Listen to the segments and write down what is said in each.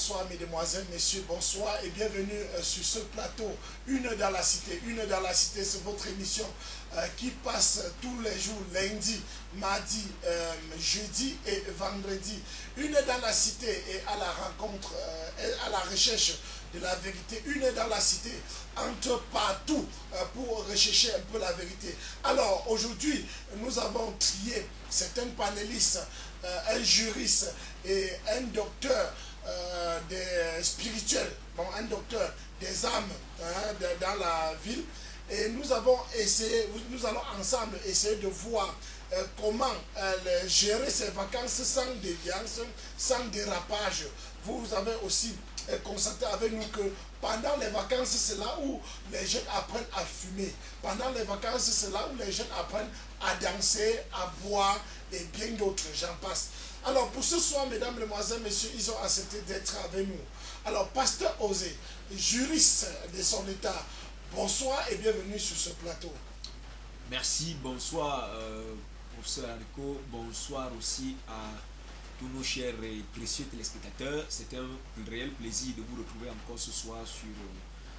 bonsoir mesdemoiselles, messieurs, bonsoir et bienvenue sur ce plateau. Une dans la cité. Une dans la cité, c'est votre émission qui passe tous les jours, lundi, mardi, jeudi et vendredi. Une dans la cité et à la rencontre, à la recherche de la vérité. Une dans la cité, entre partout pour rechercher un peu la vérité. Alors aujourd'hui, nous avons trié certains panélistes, un juriste et un docteur des spirituels, bon, un docteur des âmes dans la ville. Et nous avons essayé, nous allons ensemble essayer de voir comment gérer ces vacances sans déviance, sans dérapage. Vous avez aussi constaté avec nous que pendant les vacances, c'est là où les jeunes apprennent à fumer. Pendant les vacances, c'est là où les jeunes apprennent à danser, à boire et bien d'autres, j'en passe. Alors pour ce soir, mesdames, mesdemoiselles, messieurs, ils ont accepté d'être avec nous. Alors, Pasteur Osé, juriste de son état, bonsoir et bienvenue sur ce plateau. Merci, bonsoir professeur Enrico, bonsoir aussi à tous nos chers et précieux téléspectateurs. C'est un réel plaisir de vous retrouver encore ce soir sur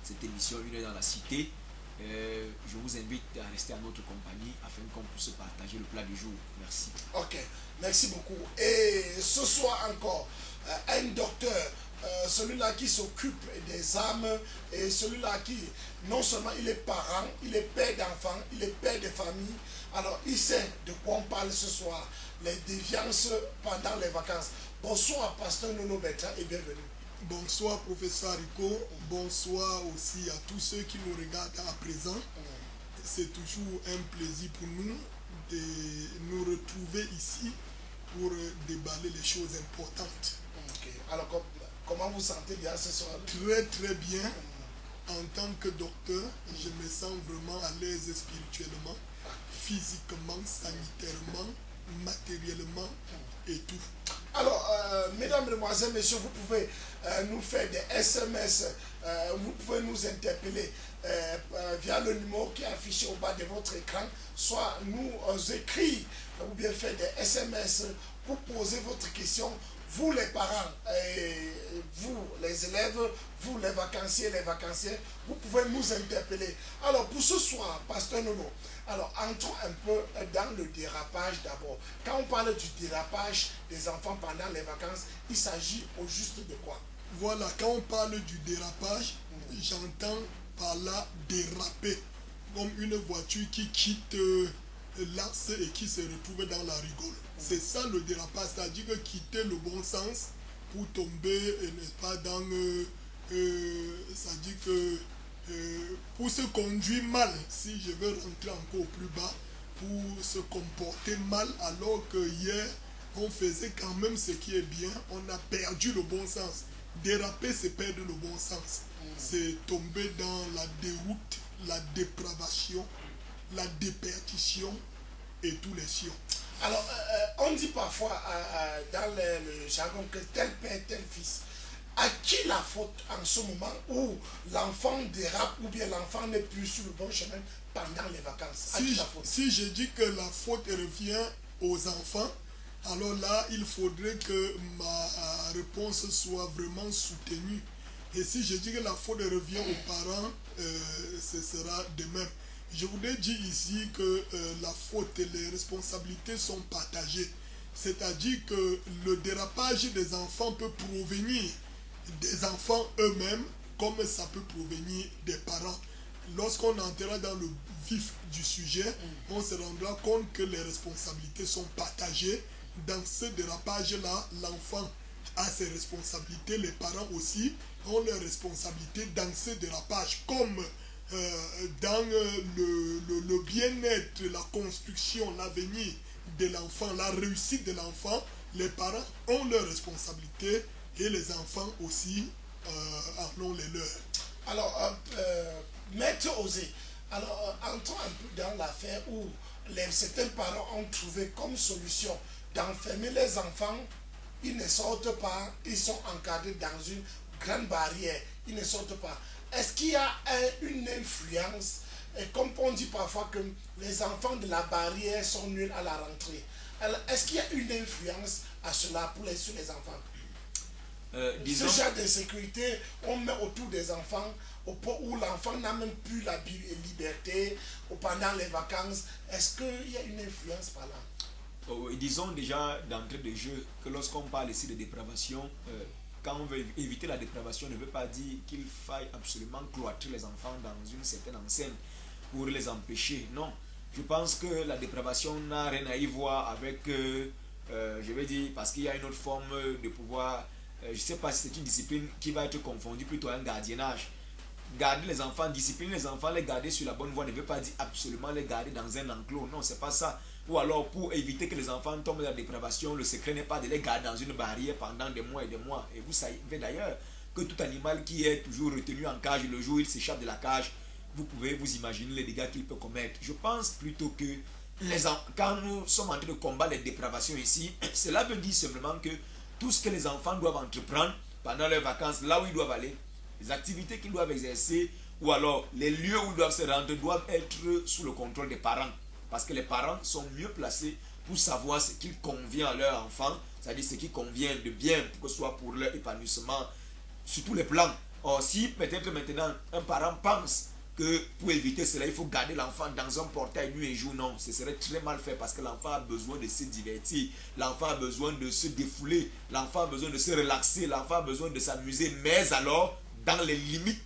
cette émission Une heure dans la cité. Je vous invite à rester à notre compagnie afin qu'on puisse partager le plat du jour. Merci. Ok, merci beaucoup. Et ce soir encore, un docteur, celui-là qui s'occupe des âmes et celui-là qui, non seulement il est parent, il est père d'enfants, il est père de famille. Alors, il sait de quoi on parle ce soir, les déviances pendant les vacances. Bonsoir, Pasteur Nono Bertrand et bienvenue. Bonsoir professeur Rico, bonsoir aussi à tous ceux qui nous regardent à présent. C'est toujours un plaisir pour nous de nous retrouver ici pour déballer les choses importantes. Okay. Alors comment vous sentez bien ce soir? Très très bien. En tant que docteur, je me sens vraiment à l'aise spirituellement, physiquement, sanitairement, matériellement et tout. Alors, mesdames, mesdemoiselles, messieurs, vous pouvez nous faire des SMS, vous pouvez nous interpeller via le numéro qui est affiché au bas de votre écran, soit nous écrire ou bien faire des SMS pour poser votre question. Vous les parents, vous les élèves, vous les vacanciers, vous pouvez nous interpeller. Alors pour ce soir, Pasteur Nono, alors entrons un peu dans le dérapage d'abord. Quand on parle du dérapage des enfants pendant les vacances, il s'agit au juste de quoi? Voilà, quand on parle du dérapage, j'entends par là déraper, comme une voiture qui quitte l'axe et qui se retrouve dans la rigole. C'est ça le dérapage, c'est-à-dire que quitter le bon sens pour tomber, n'est-ce pas, dans... c'est-à-dire que pour se conduire mal, si je veux rentrer encore plus bas, pour se comporter mal, alors que hier, on faisait quand même ce qui est bien, on a perdu le bon sens. Déraper, c'est perdre le bon sens. C'est tomber dans la déroute, la dépravation, la déperdition et tous les sions. Alors, on dit parfois dans le jargon que tel père, tel fils. À qui la faute en ce moment où l'enfant dérape ou bien l'enfant n'est plus sur le bon chemin pendant les vacances? À qui la faute? Si je dis que la faute revient aux enfants, alors là, il faudrait que ma réponse soit vraiment soutenue. Et si je dis que la faute revient aux parents, ce sera de même. Je voudrais dire ici que la faute et les responsabilités sont partagées. C'est-à-dire que le dérapage des enfants peut provenir des enfants eux-mêmes, comme ça peut provenir des parents. Lorsqu'on entrera dans le vif du sujet, on se rendra compte que les responsabilités sont partagées. Dans ce dérapage-là, l'enfant a ses responsabilités, les parents aussi ont leurs responsabilités dans ce dérapage, comme dans le bien-être, la construction, l'avenir de l'enfant, la réussite de l'enfant, les parents ont leurs responsabilités et les enfants aussi en ont les leurs. Alors, Maître Osé, alors entrons un peu dans l'affaire où certains parents ont trouvé comme solution d'enfermer les enfants. Ils ne sortent pas, ils sont encadrés dans une grande barrière, ils ne sortent pas. Est-ce qu'il y a une influence, et comme on dit parfois que les enfants de la barrière sont nuls à la rentrée, alors est-ce qu'il y a une influence à cela sur les enfants? disons, Ce genre de sécurité, on met autour des enfants, au point où l'enfant n'a même plus la liberté, ou pendant les vacances. Est-ce qu'il y a une influence par là? disons déjà d'entrée de jeu que lorsqu'on parle ici de dépravation, quand on veut éviter la dépravation, ne veut pas dire qu'il faille absolument cloîtrer les enfants dans une certaine enceinte pour les empêcher. Non, je pense que la dépravation n'a rien à y voir avec, je vais dire, parce qu'il y a une autre forme de pouvoir, je ne sais pas si c'est une discipline qui va être confondue plutôt à un gardiennage. Garder les enfants, discipliner les enfants, les garder sur la bonne voie ne veut pas dire absolument les garder dans un enclos. Non, c'est pas ça. Ou alors pour éviter que les enfants tombent dans la dépravation, le secret n'est pas de les garder dans une barrière pendant des mois et des mois. Et vous savez d'ailleurs que tout animal qui est toujours retenu en cage, le jour où il s'échappe de la cage, vous pouvez vous imaginer les dégâts qu'il peut commettre. Je pense plutôt que quand nous sommes en train de combattre les dépravations ici, cela veut dire simplement que tout ce que les enfants doivent entreprendre pendant leurs vacances, là où ils doivent aller, les activités qu'ils doivent exercer, ou alors les lieux où ils doivent se rendre, doivent être sous le contrôle des parents. Parce que les parents sont mieux placés pour savoir ce qu'il convient à leur enfant, c'est-à-dire ce qui convient de bien, que ce soit pour leur épanouissement sur tous les plans. Or, si peut-être maintenant un parent pense que pour éviter cela, il faut garder l'enfant dans un portail nuit et jour, non, ce serait très mal fait parce que l'enfant a besoin de se divertir, l'enfant a besoin de se défouler, l'enfant a besoin de se relaxer, l'enfant a besoin de s'amuser, mais alors, dans les limites,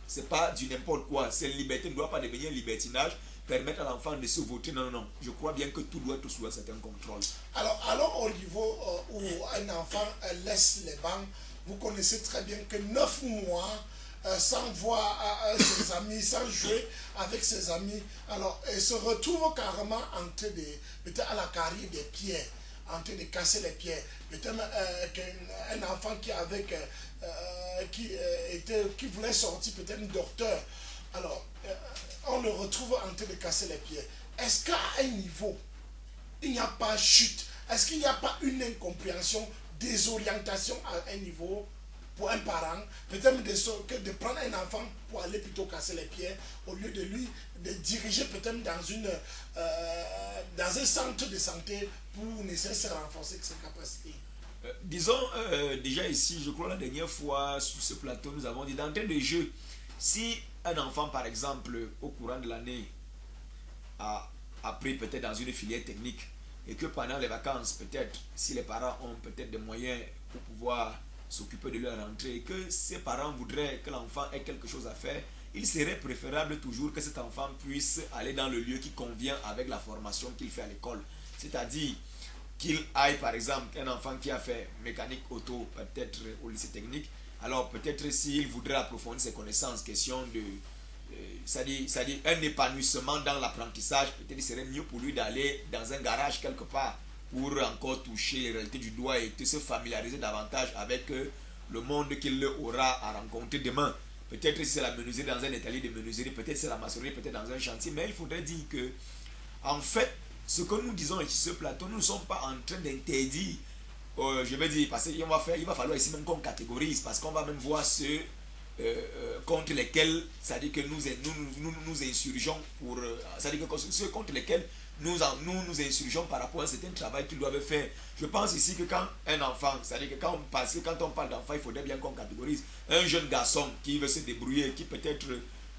c'est pas du n'importe quoi. Cette liberté ne doit pas devenir un libertinage, permettre à l'enfant de se voter. Non, non, non. Je crois bien que tout doit être sous un certain contrôle. Alors au niveau où un enfant laisse les bancs, vous connaissez très bien que 9 mois sans voir ses amis, sans jouer avec ses amis, alors il se retrouve carrément en train de, peut-être à la carrière des pierres, en train de casser les pierres. Peut-être un enfant qui voulait sortir, peut-être un docteur. Alors, on le retrouve en train de casser les pieds. Est-ce qu'à un niveau, il n'y a pas chute? Est-ce qu'il n'y a pas une incompréhension, désorientation à un niveau pour un parent? Peut-être de prendre un enfant pour aller plutôt casser les pieds, au lieu de lui de diriger peut-être dans un centre de santé pour nécessairement renforcer ses capacités. Disons, déjà ici, je crois la dernière fois sur ce plateau, nous avons dit d'entrée de jeu, si un enfant, par exemple, au courant de l'année, a appris peut-être dans une filière technique, et que pendant les vacances, peut-être, si les parents ont peut-être des moyens pour pouvoir s'occuper de leur rentrée, et que ses parents voudraient que l'enfant ait quelque chose à faire, il serait préférable toujours que cet enfant puisse aller dans le lieu qui convient avec la formation qu'il fait à l'école. C'est-à-dire qu'il aille, par exemple, un enfant qui a fait mécanique auto, peut-être au lycée technique, alors peut-être s'il voudrait approfondir ses connaissances, question de, c'est-à-dire un épanouissement dans l'apprentissage, peut-être il serait mieux pour lui d'aller dans un garage quelque part pour encore toucher les réalités du doigt et se familiariser davantage avec le monde qu'il aura à rencontrer demain. Peut-être si c'est la menuiserie dans un atelier de menuiserie, peut-être c'est la maçonnerie, peut-être dans un chantier, mais il faudrait dire que, en fait, ce que nous disons ici sur ce plateau, nous ne sommes pas en train d'interdire, je vais dire, parce qu'il va falloir ici même qu'on catégorise, parce qu'on va même voir ceux contre lesquels, c'est-à-dire que nous insurgeons pour, c'est-à-dire que ceux contre lesquels nous insurgeons par rapport à un certain travail qu'ils doivent faire. Je pense ici que quand un enfant, c'est-à-dire que quand on parle d'enfant, il faudrait bien qu'on catégorise un jeune garçon qui veut se débrouiller, qui peut-être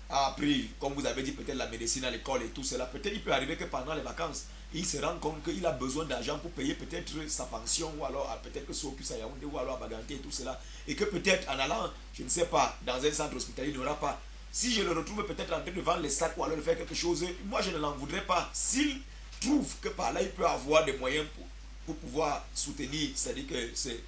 a appris, comme vous avez dit, peut-être la médecine à l'école et tout cela. Peut-être il peut arriver que pendant les vacances, il se rend compte qu'il a besoin d'argent pour payer peut-être sa pension, ou alors peut-être que Sokus à Yaoundé, ou alors à Baganté et tout cela. Et que peut-être en allant, je ne sais pas, dans un centre hospitalier, il n'y aura pas. Si je le retrouve peut-être en train de vendre les sacs ou alors de faire quelque chose, moi je ne l'en voudrais pas. S'il trouve que par là il peut avoir des moyens pour pouvoir soutenir, c'est-à-dire que c'est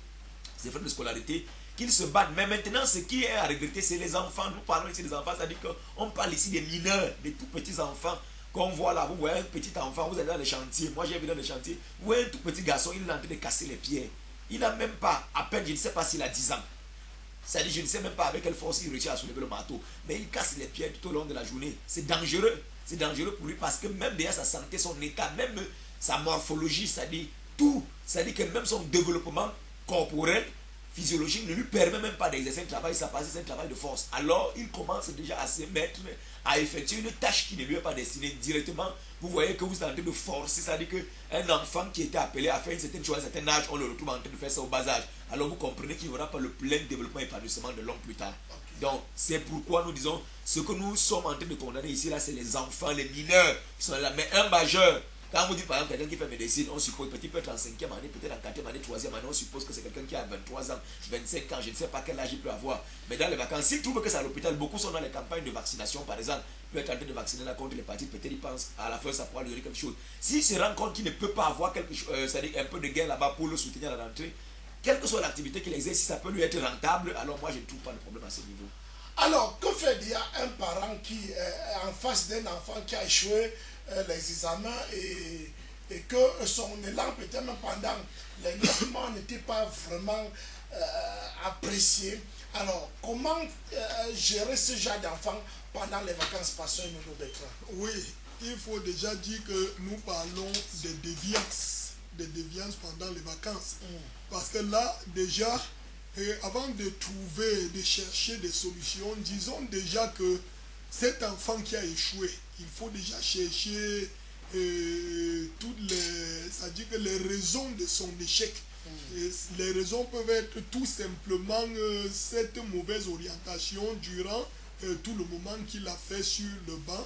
frais de scolarité, qu'ils se battent. Mais maintenant, ce qui est à regretter, c'est les enfants. Nous parlons ici des enfants, c'est-à-dire qu'on parle ici des mineurs, des tout petits enfants qu'on voit là. Vous voyez un petit enfant, vous allez dans les chantiers. Moi, j'ai vu dans les chantiers, vous voyez un tout petit garçon, il est en train de casser les pieds. Il n'a même pas, à peine, je ne sais pas s'il a 10 ans. C'est-à-dire, je ne sais même pas avec quelle force il réussit à soulever le marteau. Mais il casse les pieds tout au long de la journée. C'est dangereux. C'est dangereux pour lui parce que même derrière sa santé, son état, même sa morphologie, c'est-à-dire tout, c'est-à-dire que même son développement corporel physiologique ne lui permet même pas d'exercer un travail, ça passe, c'est un travail de force. Alors il commence déjà à se mettre, à effectuer une tâche qui ne lui est pas destinée directement. Vous voyez que vous êtes en train de forcer, c'est-à-dire qu'un enfant qui était appelé à faire une certaine chose à un certain âge, on le retrouve en train de faire ça au bas âge. Alors vous comprenez qu'il n'y aura pas le plein développement et épanouissement de l'homme plus tard. Donc c'est pourquoi nous disons, ce que nous sommes en train de condamner ici, là, c'est les enfants, les mineurs qui sont là. Mais un majeur, quand vous dites par exemple quelqu'un qui fait médecine, on suppose peut-être peut être en 5e année, peut-être en 4e année, 3e année, on suppose que c'est quelqu'un qui a 23 ans, 25 ans, je ne sais pas quel âge il peut avoir. Mais dans les vacances, s'il trouve que c'est à l'hôpital, beaucoup sont dans les campagnes de vaccination par exemple, il peut être en train de vacciner là contre l'hépatite, peut-être il pense à la fin ça pourra lui donner quelque chose. S'il se rend compte qu'il ne peut pas avoir quelque chose, c'est-à-dire un peu de gain là-bas pour le soutenir à la rentrée, quelle que soit l'activité qu'il exerce, si ça peut lui être rentable, alors moi je ne trouve pas de problème à ce niveau. Alors, que fait il y a un parent qui est en face d'un enfant qui a échoué les examens et que son élan, peut-être même pendant les 9 mois, n'était pas vraiment apprécié. Alors, comment gérer ce genre d'enfant pendant les vacances passées au niveau d'écran? Oui, il faut déjà dire que nous parlons de déviance pendant les vacances. Parce que là, déjà, avant de trouver, de chercher des solutions, disons déjà que cet enfant qui a échoué, il faut déjà chercher toutes les, c'est-à-dire que les raisons de son échec. Les raisons peuvent être tout simplement cette mauvaise orientation durant tout le moment qu'il a fait sur le banc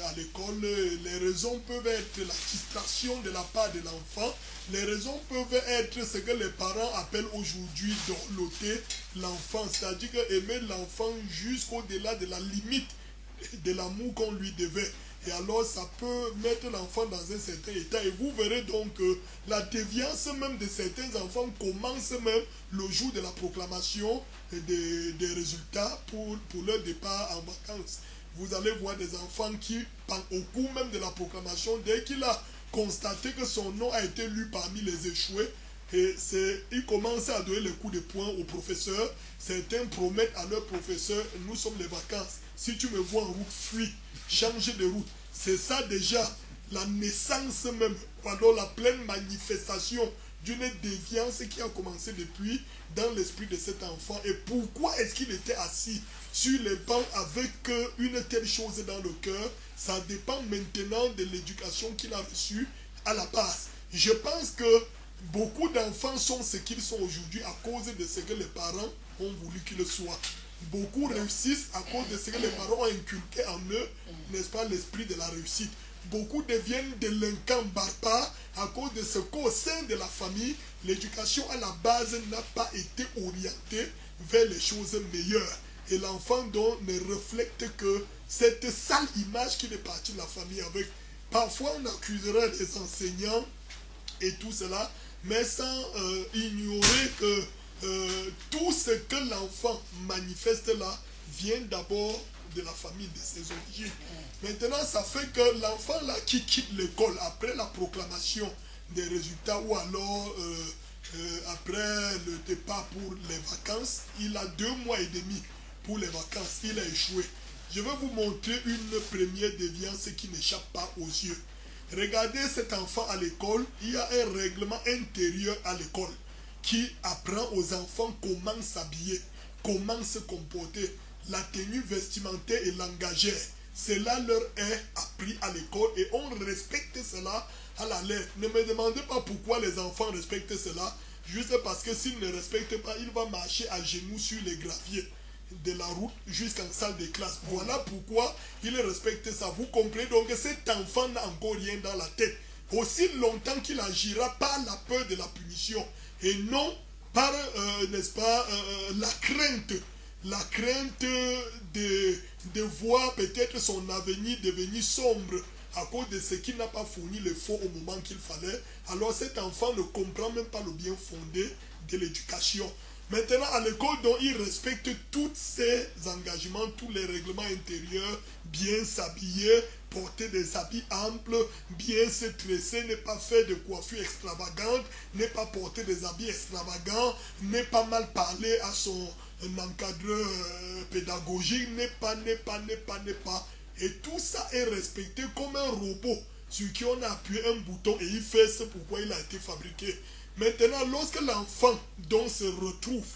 à l'école. Les raisons peuvent être la distraction de la part de l'enfant. Les raisons peuvent être ce que les parents appellent aujourd'hui dorloter l'enfant, c'est-à-dire aimer l'enfant jusqu'au-delà de la limite de l'amour qu'on lui devait. Et alors ça peut mettre l'enfant dans un certain état. Et vous verrez donc que la déviance même de certains enfants commence même le jour de la proclamation des résultats pour leur départ en vacances. Vous allez voir des enfants qui, au cours même de la proclamation, dès qu'il a constaté que son nom a été lu parmi les échoués, et il commence à donner les coups de poing au professeur. Certains promettent à leur professeur, nous sommes les vacances. Si tu me vois en route, fuis, change de route. C'est ça déjà, la naissance même, alors la pleine manifestation d'une déviance qui a commencé depuis dans l'esprit de cet enfant. Et pourquoi est-ce qu'il était assis sur les bancs avec une telle chose dans le cœur? Ça dépend maintenant de l'éducation qu'il a reçue à la base. Je pense que beaucoup d'enfants sont ce qu'ils sont aujourd'hui à cause de ce que les parents ont voulu qu'ils soient. Beaucoup réussissent à cause de ce que les parents ont inculqué en eux, n'est-ce pas, l'esprit de la réussite. Beaucoup deviennent délinquants barbares à cause de ce qu'au sein de la famille, l'éducation à la base n'a pas été orientée vers les choses meilleures. Et l'enfant donc ne reflète que cette sale image qui est partie de la famille avec. Parfois on accuserait les enseignants et tout cela, mais sans ignorer que tout ce que l'enfant manifeste là vient d'abord de la famille, de ses origines. Maintenant, ça fait que l'enfant là qui quitte l'école après la proclamation des résultats ou alors après le départ pour les vacances, il a 2 mois et demi pour les vacances, il a échoué. Je vais vous montrer une première déviance qui n'échappe pas aux yeux. Regardez cet enfant à l'école, il y a un règlement intérieur à l'école qui apprend aux enfants comment s'habiller, comment se comporter, la tenue vestimentaire et langagière. Cela leur est appris à l'école et on respecte cela à la lettre. Ne me demandez pas pourquoi les enfants respectent cela, juste parce que s'ils ne respectent pas, il va marcher à genoux sur les graviers de la route jusqu'en salle de classe. Voilà pourquoi il respecte ça. Vous comprenez donc que cet enfant n'a encore rien dans la tête. Aussi longtemps qu'il agira par la peur de la punition et non par, n'est-ce pas, la crainte de voir peut-être son avenir devenir sombre à cause de ce qu'il n'a pas fourni l'effort au moment qu'il fallait. Alors cet enfant ne comprend même pas le bien fondé de l'éducation. Maintenant, à l'école, donc, il respecte tous ses engagements, tous les règlements intérieurs, bien s'habiller, porter des habits amples, bien se tresser, ne pas faire de coiffure extravagante, ne pas porter des habits extravagants, ne pas mal parler à son encadreur pédagogique, ne pas. Et tout ça est respecté comme un robot. sur qui on a appuyé un bouton et il fait ce pourquoi il a été fabriqué. Maintenant, lorsque l'enfant donc se retrouve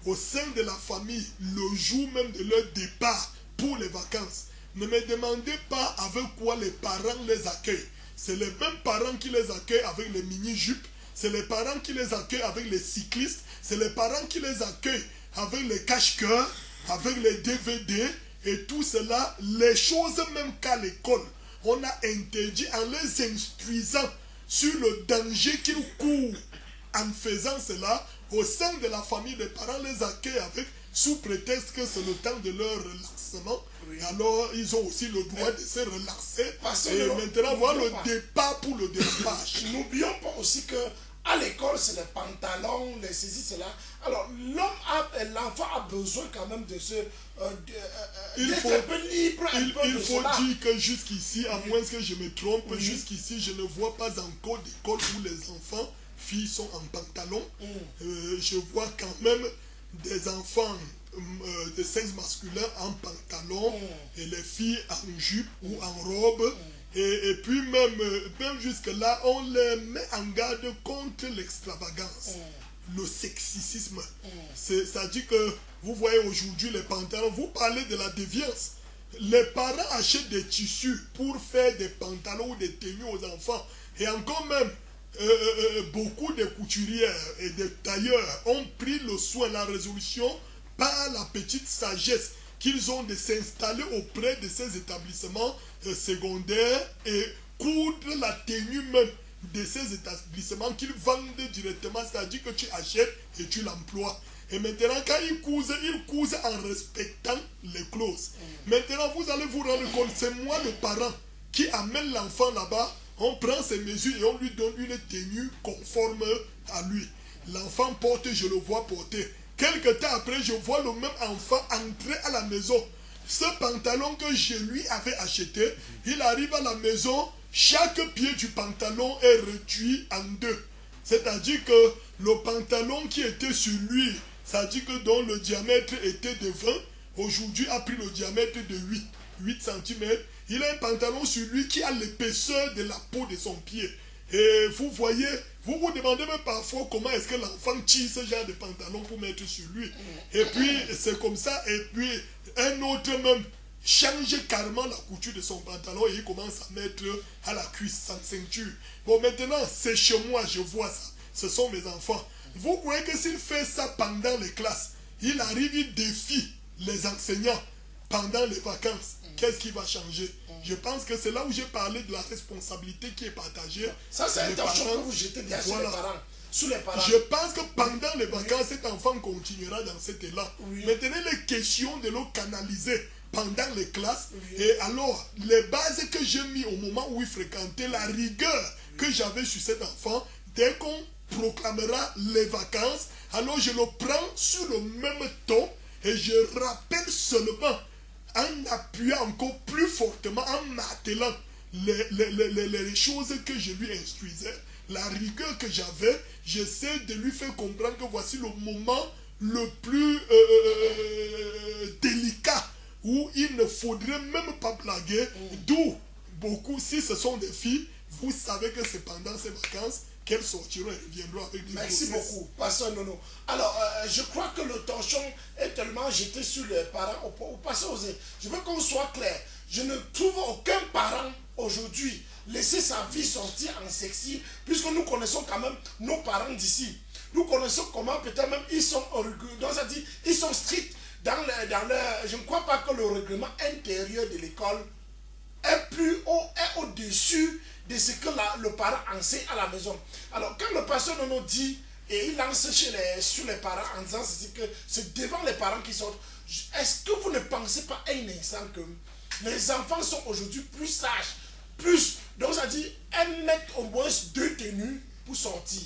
au sein de la famille le jour même de leur départ pour les vacances, ne me demandez pas avec quoi les parents les accueillent. C'est les mêmes parents qui les accueillent avec les mini-jupes, c'est les parents qui les accueillent avec les cyclistes, c'est les parents qui les accueillent avec les cache-cœurs, avec les DVD et tout cela, les choses même qu'à l'école, on a interdit en les instruisant sur le danger qu'ils courent. En faisant cela, au sein de la famille, les parents les accueillent avec, sous prétexte que c'est le temps de leur relaxement. Oui. Alors, ils ont aussi le droit de se relaxer. Et maintenant, voilà le départ pour le départ. N'oublions pas aussi que à l'école, c'est les pantalons, les saisies, cela. Alors, l'enfant a besoin quand même de se... d'être un peu libre. Il faut dire que jusqu'ici, à moins que je me trompe, jusqu'ici, je ne vois pas encore d'école où les enfants, filles sont en pantalon. Je vois quand même des enfants de sexe masculin en pantalon et les filles en jupe ou en robe. Et puis même jusque-là, on les met en garde contre l'extravagance, le sexisme. C'est-à-dire que vous voyez aujourd'hui les pantalons, vous parlez de la déviance. Les parents achètent des tissus pour faire des pantalons ou des tenues aux enfants. Et encore même, beaucoup de couturières et de tailleurs ont pris le soin, la résolution, par la petite sagesse qu'ils ont de s'installer auprès de ces établissements secondaires et coudre la tenue même de ces établissements qu'ils vendent directement, c'est-à-dire que tu achètes et tu l'emploies. Et maintenant, quand ils cousent en respectant les clauses. Maintenant, vous allez vous rendre compte, c'est moi le parent qui amène l'enfant là-bas, on prend ses mesures et on lui donne une tenue conforme à lui. L'enfant porte, je le vois porter. Quelque temps après, je vois le même enfant entrer à la maison. Ce pantalon que je lui avais acheté, il arrive à la maison, chaque pied du pantalon est réduit en deux. C'est-à-dire que le pantalon qui était sur lui, c'est-à-dire que dont le diamètre était de 20, aujourd'hui a pris le diamètre de 8 cm. Il a un pantalon sur lui qui a l'épaisseur de la peau de son pied. Et vous voyez, vous vous demandez même parfois comment est-ce que l'enfant tire ce genre de pantalon pour mettre sur lui. Et puis c'est comme ça, et puis un autre même change carrément la couture de son pantalon et il commence à mettre à la cuisse sans ceinture. Bon, maintenant, c'est chez moi, je vois ça. Ce sont mes enfants. Vous croyez que s'il fait ça pendant les classes, il arrive, il défie les enseignants pendant les vacances, qu'est-ce qui va changer? Je pense que c'est là où j'ai parlé de la responsabilité qui est partagée. Ça, c'est un torchon que vous jetez bien sur les parents. Sous les parents. Je pense que pendant les vacances, cet enfant continuera dans cet élan. Maintenant, il est question de le canaliser pendant les classes. Et alors, les bases que j'ai mis au moment où il fréquentait, la rigueur que j'avais sur cet enfant, dès qu'on proclamera les vacances, alors je le prends sur le même ton et je rappelle seulement en appuyant encore plus fortement, en martelant les choses que je lui instruisais, la rigueur que j'avais, j'essaie de lui faire comprendre que voici le moment le plus délicat où il ne faudrait même pas blaguer, d'où beaucoup, si ce sont des filles, vous savez que c'est pendant ces vacances qu'elles sortiront et reviendront avec des Merci beaucoup, Pasteur Nono. Alors, je crois que le torchon est tellement jeté sur les parents. Je veux qu'on soit clair. Je ne trouve aucun parent aujourd'hui laisser sa vie sortir en sexy, puisque nous connaissons quand même nos parents d'ici. Nous connaissons comment peut-être même ils sont orgueilleux. Donc ça dit, ils sont stricts dans leur... Je ne crois pas que le règlement intérieur de l'école est plus haut, est au-dessus de ce que le parent enseigne à la maison. Alors, quand le pasteur Nono dit, et il lance sur les parents en disant que c'est devant les parents qui sortent, est-ce que vous ne pensez pas un instant que les enfants sont aujourd'hui plus sages, plus, donc ça dit, elles mettent au moins 2 tenues pour sortir.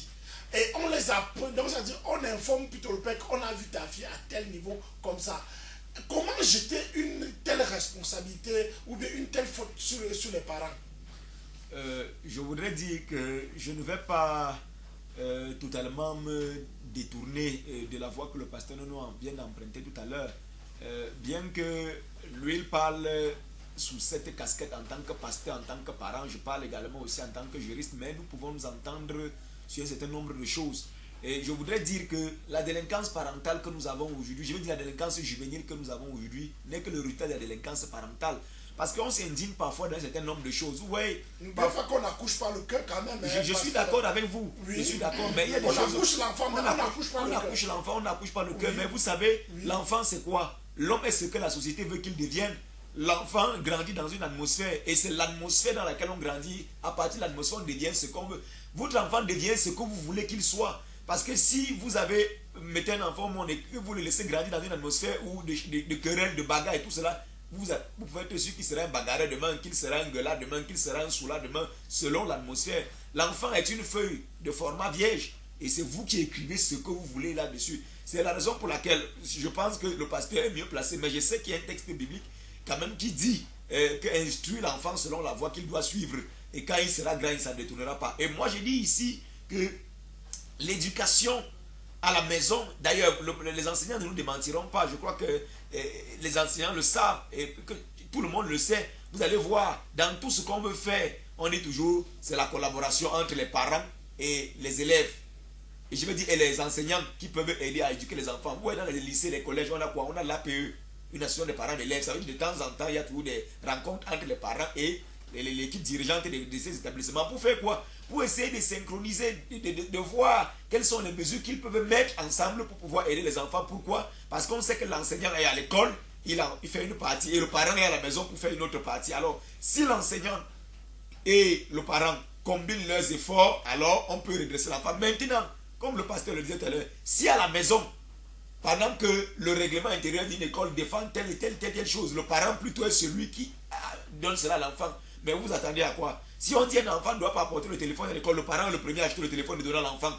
Et on les apprend, donc ça dit, on informe plutôt le père qu'on a vu ta fille à tel niveau comme ça. Comment jeter une telle responsabilité ou bien une telle faute sur les parents? Je voudrais dire que je ne vais pas totalement me détourner de la voie que le pasteur Nono vient d'emprunter tout à l'heure. Bien que lui, il parle sous cette casquette en tant que pasteur, en tant que parent, je parle également aussi en tant que juriste, mais nous pouvons nous entendre sur un certain nombre de choses. Et je voudrais dire que la délinquance parentale que nous avons aujourd'hui, je veux dire la délinquance juvénile que nous avons aujourd'hui, n'est que le résultat de la délinquance parentale. Parce qu'on s'indigne parfois d'un certain nombre de choses. Vous voyez, parfois qu'on n'accouche pas le cœur quand même. Je suis d'accord avec vous. Oui. Je suis d'accord. Mais il y a des on choses. Accouche l'enfant, mais on n'accouche pas le cœur. On accouche l'enfant, on n'accouche pas le cœur. Oui. Mais vous savez, oui. L'enfant c'est quoi? L'homme est ce que la société veut qu'il devienne. L'enfant grandit dans une atmosphère. Et c'est l'atmosphère dans laquelle on grandit. À partir de l'atmosphère, on devient ce qu'on veut. Votre enfant devient ce que vous voulez qu'il soit. Parce que si vous mettez un enfant au monde et que vous le laissez grandir dans une atmosphère où de querelles, de bagarres et tout cela, vous pouvez être sûr qu'il sera un bagarreur demain, qu'il sera un gueulard demain, qu'il sera un soulard demain, selon l'atmosphère. L'enfant est une feuille de format vierge et c'est vous qui écrivez ce que vous voulez là-dessus. C'est la raison pour laquelle je pense que le pasteur est mieux placé, mais je sais qu'il y a un texte biblique quand même qui dit qu'instruire l'enfant selon la voie qu'il doit suivre et quand il sera grand, il ne s'en détournera pas. Et moi je dis ici que l'éducation à la maison, d'ailleurs les enseignants ne nous démentiront pas, je crois que les enseignants le savent et que tout le monde le sait. Vous allez voir, dans tout ce qu'on veut faire, on dit toujours c'est la collaboration entre les parents et les élèves. Et je veux dire, et les enseignants qui peuvent aider à éduquer les enfants. Vous voyez, dans les lycées, les collèges, on a quoi? On a l'APE, une association des parents d'élèves. Ça veut dire de temps en temps, il y a toujours des rencontres entre les parents et l'équipe dirigeante de ces établissements. Pour faire quoi? Pour essayer de synchroniser, de voir quelles sont les mesures qu'ils peuvent mettre ensemble pour pouvoir aider les enfants. Pourquoi? Parce qu'on sait que l'enseignant est à l'école, il fait une partie, et le parent est à la maison pour faire une autre partie. Alors, si l'enseignant et le parent combinent leurs efforts, alors on peut redresser l'enfant. Maintenant, comme le pasteur le disait tout à l'heure, si à la maison, pendant que le règlement intérieur d'une école défend telle chose, le parent plutôt est celui qui donne cela à l'enfant. Mais vous attendez à quoi? Si on dit un enfant ne doit pas apporter le téléphone à l'école, le parent est le premier à acheter le téléphone et donner à l'enfant.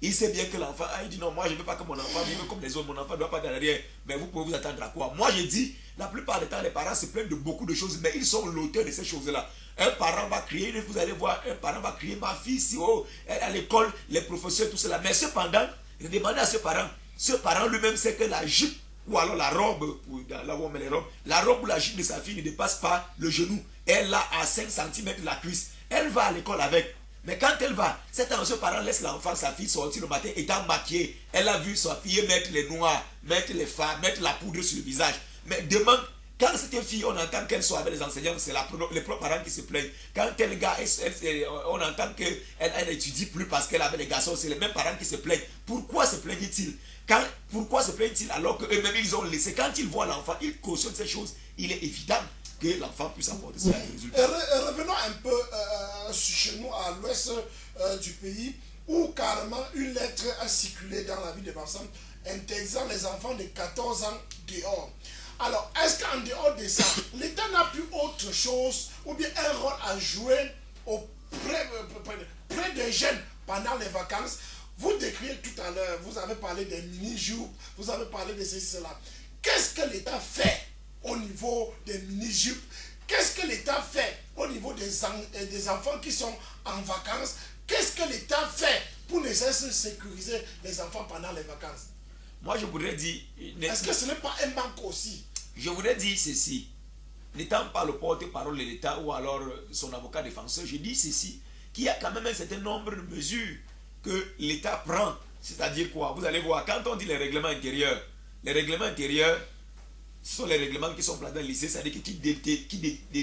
Il sait bien que l'enfant, il dit non, moi je ne veux pas que mon enfant vive comme les autres, mon enfant ne doit pas dans l'arrière. Mais vous pouvez vous attendre à quoi? Moi je dis, la plupart du temps, les parents se plaignent de beaucoup de choses, mais ils sont l'auteur de ces choses-là. Un parent va crier, vous allez voir, un parent va crier, ma fille, si oh, à l'école, les professeurs, tout cela. Mais cependant, demandez à ce parent lui-même sait que la jupe, ou alors la robe, là où on met les robes, la robe ou la jupe de sa fille ne dépasse pas le genou. Elle l'a à 5 cm de la cuisse. Elle va à l'école avec. Mais quand elle va, ce parent laisse l'enfant, sa fille sortir le matin étant maquillée. Elle a vu sa fille mettre les noirs, mettre les fards, mettre la poudre sur le visage. Mais demain, quand cette fille, on entend qu'elle soit avec les enseignants, c'est les propres parents qui se plaignent. Quand tel gars, on entend qu'elle n'étudie plus parce qu'elle avait les garçons, c'est les mêmes parents qui se plaignent. Pourquoi se plaignent-ils? Pourquoi se plaignent-ils alors qu'eux-mêmes ils ont laissé? Quand ils voient l'enfant, ils cautionnent ces choses. Il est évident que l'enfant puisse apporter ces résultats. Revenons un peu chez nous à l'ouest du pays où carrément une lettre a circulé dans la ville de Bamsam interdisant les enfants de 14 ans dehors. Alors, est-ce qu'en dehors de ça, l'État n'a plus autre chose ou bien un rôle à jouer près des jeunes pendant les vacances? Vous décrivez tout à l'heure, vous avez parlé des mini-jupes, vous avez parlé de ceci, cela. Qu'est-ce que l'État fait au niveau des mini-jupes? Qu'est-ce que l'État fait au niveau des enfants qui sont en vacances? Qu'est-ce que l'État fait pour ne cesse de sécuriser les enfants pendant les vacances? Moi, je voudrais dire... Est-ce que ce n'est pas un manque aussi? Je voudrais dire ceci. N'étant pas le porte-parole de l'État ou alors son avocat défenseur, je dis ceci, qu'il y a quand même un certain nombre de mesures que l'État prend. C'est-à-dire quoi? Vous allez voir, quand on dit les règlements intérieurs, ce sont les règlements qui sont placés dans le lycée, c'est-à-dire qui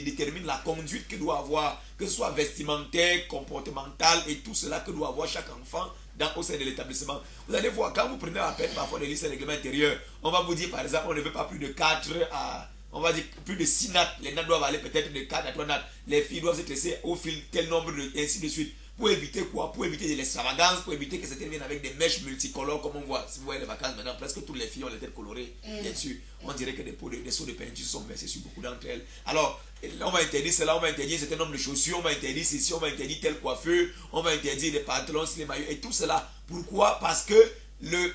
déterminent la conduite que doit avoir, que ce soit vestimentaire, comportementale et tout cela que doit avoir chaque enfant au sein de l'établissement. Vous allez voir, quand vous prenez la peine parfois de lire ces règlements intérieurs, on va vous dire par exemple, on ne veut pas plus de 4 à... On va dire plus de 6 nattes. Les nattes doivent aller peut-être de 4 à 3 nattes. Les filles doivent se laisser au fil tel nombre et ainsi de suite. Pour éviter quoi? Pour éviter de l'extravagance, pour éviter que certaines viennent avec des mèches multicolores, comme on voit. Si vous voyez les vacances maintenant, presque toutes les filles ont les têtes colorées. Bien sûr, on dirait que des seaux de peinture sont versés sur beaucoup d'entre elles. Alors, on va interdire cela, on va interdire un certain nombre de chaussures, on va interdire ceci, on va interdire telle coiffure, on va interdire les pantalons, les maillots, et tout cela. Pourquoi? Parce que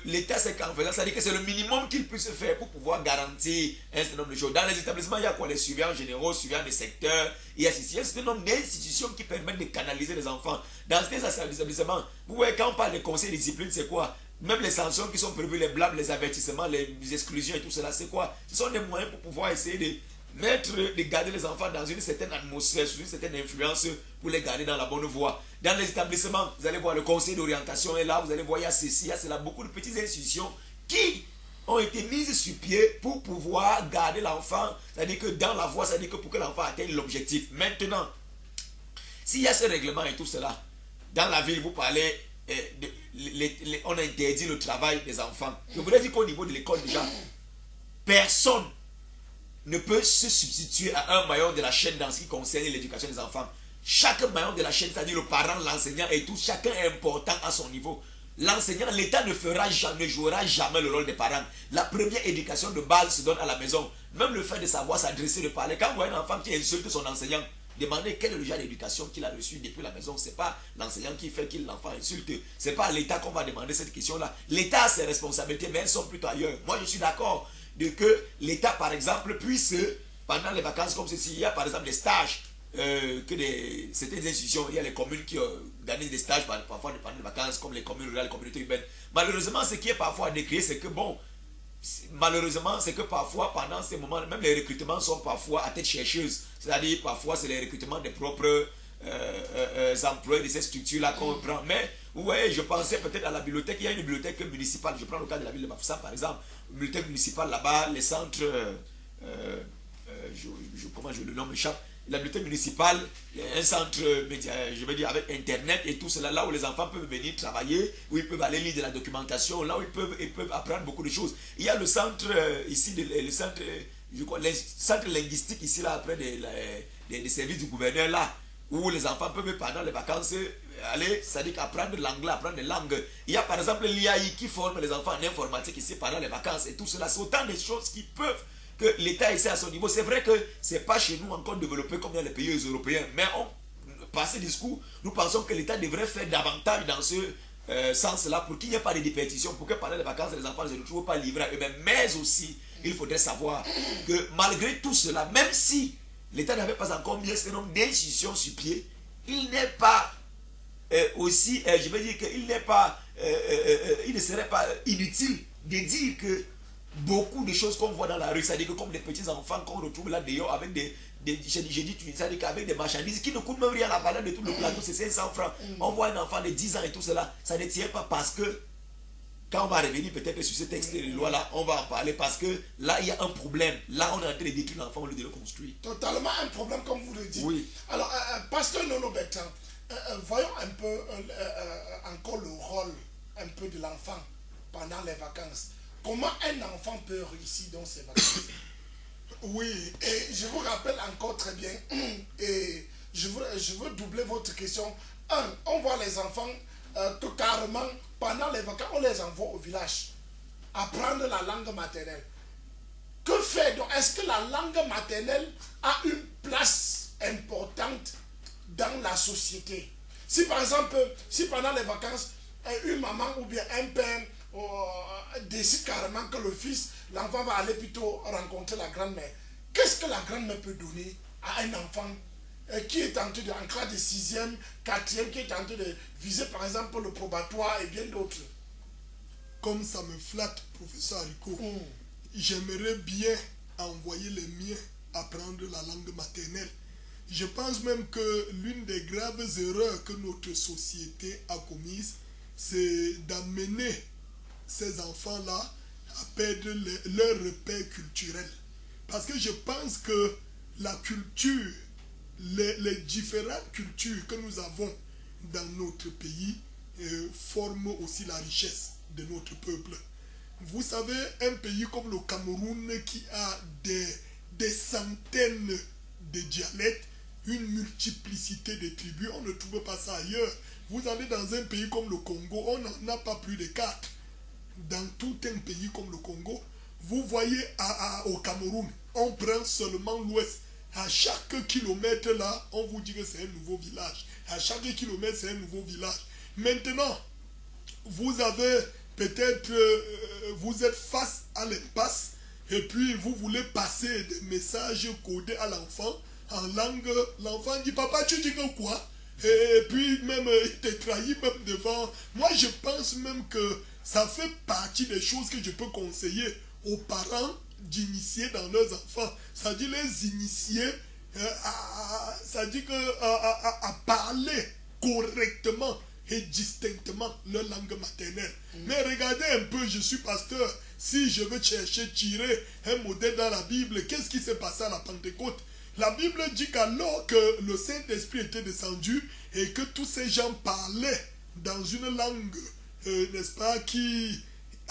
l'État, c'est qu'en faisant, c'est-à-dire que c'est le minimum qu'il puisse faire pour pouvoir garantir un certain nombre de choses. Dans les établissements, il y a quoi? Les surveillants généraux, surveillants des secteurs, il y a un certain nombre d'institutions qui permettent de canaliser les enfants. Dans ces établissements, vous voyez, quand on parle de conseil de discipline, c'est quoi? Même les sanctions qui sont prévues, les blâmes, les avertissements, les exclusions et tout cela, c'est quoi? Ce sont des moyens pour pouvoir essayer de garder les enfants dans une certaine atmosphère, sous une certaine influence pour les garder dans la bonne voie. Dans les établissements, vous allez voir le conseil d'orientation est là, vous allez voir il y a ceci, il y a cela, beaucoup de petites institutions qui ont été mises sur pied pour pouvoir garder l'enfant, c'est-à-dire que dans la voie, c'est-à-dire que pour que l'enfant atteigne l'objectif. Maintenant, s'il y a ce règlement et tout cela, dans la ville, vous parlez, on interdit le travail des enfants. Je voudrais dire qu'au niveau de l'école déjà, personne ne peut se substituer à un maillon de la chaîne dans ce qui concerne l'éducation des enfants. Chaque maillon de la chaîne, c'est-à-dire le parent, l'enseignant et tout, chacun est important à son niveau. L'enseignant, l'État ne jouera jamais le rôle des parents. La première éducation de base se donne à la maison. Même le fait de savoir s'adresser, de parler. Quand vous voyez un enfant qui insulte son enseignant, demandez quel est le genre d'éducation qu'il a reçu depuis la maison. Ce n'est pas l'enseignant qui fait que l'enfant insulte. Ce n'est pas à l'État qu'on va demander cette question-là. L'État a ses responsabilités, mais elles sont plutôt ailleurs. Moi, je suis d'accord de que l'État, par exemple, puisse, pendant les vacances comme ceci, il y a par exemple des stages, certaines institutions, il y a les communes qui organisent des stages parfois pendant les vacances, comme les communes rurales, les communautés urbaines. Malheureusement, ce qui est parfois décrié, c'est que bon, malheureusement, c'est que parfois, pendant ces moments, même les recrutements sont parfois à tête chercheuse. C'est-à-dire, parfois, c'est les recrutements des propres employés de ces structures-là qu'on prend. Mais, vous voyez, je pensais peut-être à la bibliothèque. Il y a une bibliothèque municipale. Je prends le cas de la ville de Bafoussam, par exemple. Une bibliothèque municipale là-bas, les centres, comment je le nomme, m'échappe. La bibliothèque municipale, un centre, je veux dire, avec Internet et tout cela, là où les enfants peuvent venir travailler, où ils peuvent aller lire de la documentation, là où ils peuvent apprendre beaucoup de choses. Il y a le centre, ici, le centre, le centre linguistique ici, là, après des services du gouverneur, là, où les enfants peuvent, pendant les vacances, aller, c'est-à-dire apprendre l'anglais, apprendre les langues. Il y a par exemple l'IAI qui forme les enfants en informatique ici pendant les vacances et tout cela. C'est autant de choses qui peuvent que l'État essaie à son niveau. C'est vrai que ce n'est pas chez nous encore développé comme dans les pays européens, mais par ce discours, nous pensons que l'État devrait faire davantage dans ce sens-là pour qu'il n'y ait pas de dépétition, pour que pendant les vacances, les enfants ne se retrouvent pas livrés à eux-mêmes. Mais aussi, il faudrait savoir que malgré tout cela, même si l'État n'avait pas encore mis un certain nombre d'institutions sur pied, il n'est pas aussi, je veux dire qu'il n'est pas, il ne serait pas inutile de dire que beaucoup de choses qu'on voit dans la rue, c'est-à-dire que comme des petits enfants qu'on retrouve là dehors avec avec des marchandises qui ne coûtent même rien, la valeur de tout le plateau, c'est 500 francs. On voit un enfant de 10 ans et tout cela, ça ne tient pas parce que, quand on va revenir peut-être sur ce texte de loi là, on va en parler parce que là il y a un problème. Là on est en train de détruire l'enfant au lieu de le construire. Totalement un problème comme vous le dites. Oui. Alors, pasteur Nono Bertrand, voyons un peu encore le rôle un peu de l'enfant pendant les vacances. Comment un enfant peut réussir dans ses vacances? Oui, et je vous rappelle encore très bien, et je veux doubler votre question. On voit les enfants que carrément, pendant les vacances, on les envoie au village apprendre la langue maternelle. Que faire donc? Est-ce que la langue maternelle a une place importante dans la société? Si par exemple, si pendant les vacances, une maman ou bien un père décide carrément que le fils, l'enfant va aller plutôt rencontrer la grand-mère, qu'est-ce que la grand-mère peut donner à un enfant qui est en classe de 6e, 4e, qui est en train de viser par exemple le probatoire et bien d'autres? Comme ça me flatte, professeur Haricot, j'aimerais bien envoyer les miens apprendre la langue maternelle. Je pense même que l'une des graves erreurs que notre société a commises, c'est d'amener ces enfants-là à perdre leur repère culturel. Parce que je pense que la culture, les différentes cultures que nous avons dans notre pays forment aussi la richesse de notre peuple. Vous savez, un pays comme le Cameroun qui a des centaines de dialectes, une multiplicité de tribus, on ne trouve pas ça ailleurs. Vous allez dans un pays comme le Congo, on n'en a pas plus de 4. Dans tout un pays comme le Congo, vous voyez au Cameroun, on prend seulement l'ouest. À chaque kilomètre là, on vous dit que c'est un nouveau village. À chaque kilomètre, c'est un nouveau village. Maintenant, vous avez peut-être, vous êtes face à l'impasse et puis vous voulez passer des messages codés à l'enfant en langue. L'enfant dit, papa, tu dis que quoi? Et puis même, il te trahit même devant. Moi, je pense même que ça fait partie des choses que je peux conseiller aux parents d'initier dans leurs enfants, c'est-à-dire les initier c'est-à-dire à parler correctement et distinctement leur langue maternelle. Mais regardez un peu, je suis pasteur, si je veux chercher, tirer un modèle dans la Bible, qu'est-ce qui s'est passé à la Pentecôte? La Bible dit qu'alors que le Saint-Esprit était descendu et que tous ces gens parlaient dans une langue, n'est-ce pas, qui,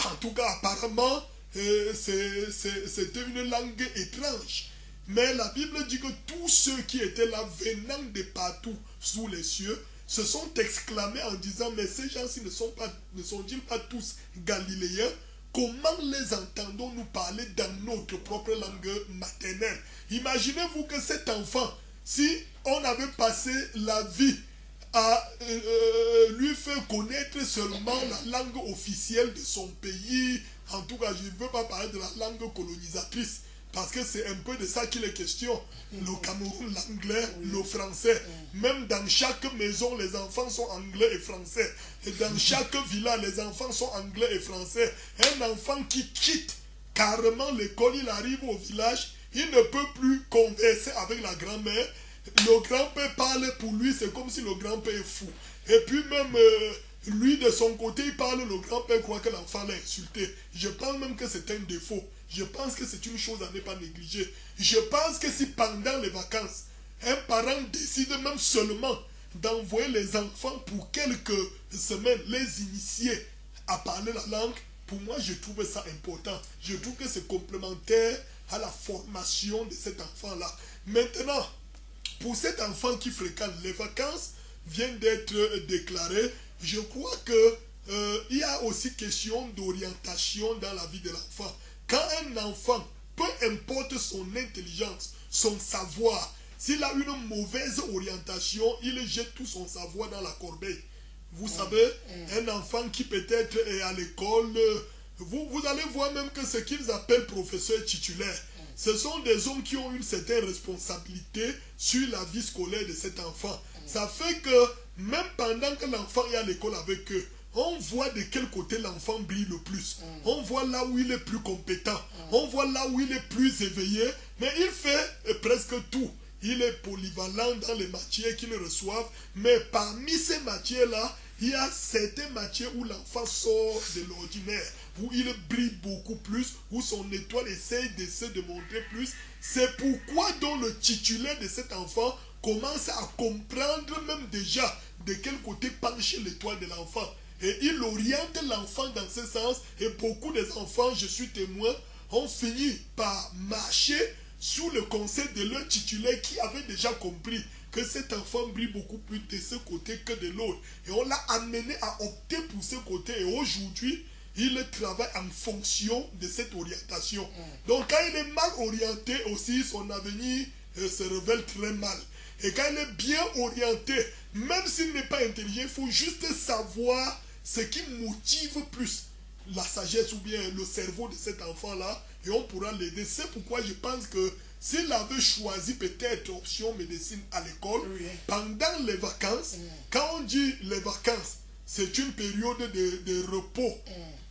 en tout cas apparemment, c'était une langue étrange. Mais la Bible dit que tous ceux qui étaient là, venant de partout sous les cieux, se sont exclamés en disant, mais ces gens-ci ne sont-ils pas tous galiléens? Comment les entendons-nous parler dans notre propre langue maternelle? Imaginez-vous que cet enfant, si on avait passé la vie à lui faire connaître seulement la langue officielle de son pays, en tout cas je ne veux pas parler de la langue colonisatrice, parce que c'est un peu de ça qu'il est question. Le Cameroun, l'anglais, le français. Même dans chaque maison, les enfants sont anglais et français. Et dans chaque village, les enfants sont anglais et français. Un enfant qui quitte carrément l'école, il arrive au village, il ne peut plus converser avec la grand-mère. Le grand-père parle pour lui, c'est comme si le grand-père est fou. Et puis même, lui de son côté, il parle, le grand-père croit que l'enfant l'a insulté. Je pense même que c'est un défaut. Je pense que c'est une chose à ne pas négliger. Je pense que si pendant les vacances, un parent décide même seulement d'envoyer les enfants pour quelques semaines, les initier à parler la langue, pour moi, je trouve ça important. Je trouve que c'est complémentaire à la formation de cet enfant-là. Maintenant, pour cet enfant qui fréquente les vacances, viennent d'être déclarées, je crois que il y a aussi question d'orientation dans la vie de l'enfant. Quand un enfant, peu importe son intelligence, son savoir, s'il a une mauvaise orientation, il jette tout son savoir dans la corbeille. Vous savez, un enfant qui peut-être est à l'école, vous allez voir même que ce qu'ils appellent professeurs titulaires, ce sont des hommes qui ont une certaine responsabilité sur la vie scolaire de cet enfant. Ça fait que même pendant que l'enfant est à l'école avec eux, on voit de quel côté l'enfant brille le plus. On voit là où il est plus compétent. On voit là où il est plus éveillé. Mais il fait presque tout. Il est polyvalent dans les matières qu'il reçoit. Mais parmi ces matières-là, il y a certaines matières où l'enfant sort de l'ordinaire, où il brille beaucoup plus, où son étoile essaye de se démontrer plus. C'est pourquoi donc le titulaire de cet enfant commence à comprendre même déjà de quel côté penche l'étoile de l'enfant. Et il oriente l'enfant dans ce sens. Et beaucoup des enfants, je suis témoin, ont fini par marcher sous le conseil de leur titulaire qui avait déjà compris que cet enfant brille beaucoup plus de ce côté que de l'autre. Et on l'a amené à opter pour ce côté. Et aujourd'hui, il travaille en fonction de cette orientation. Donc quand il est mal orienté aussi, son avenir se révèle très mal. Et quand il est bien orienté, même s'il n'est pas intelligent, il faut juste savoir ce qui motive plus la sagesse ou bien le cerveau de cet enfant-là, et on pourra l'aider. C'est pourquoi je pense que s'il avait choisi peut-être option médecine à l'école, pendant les vacances, quand on dit les vacances, c'est une période de repos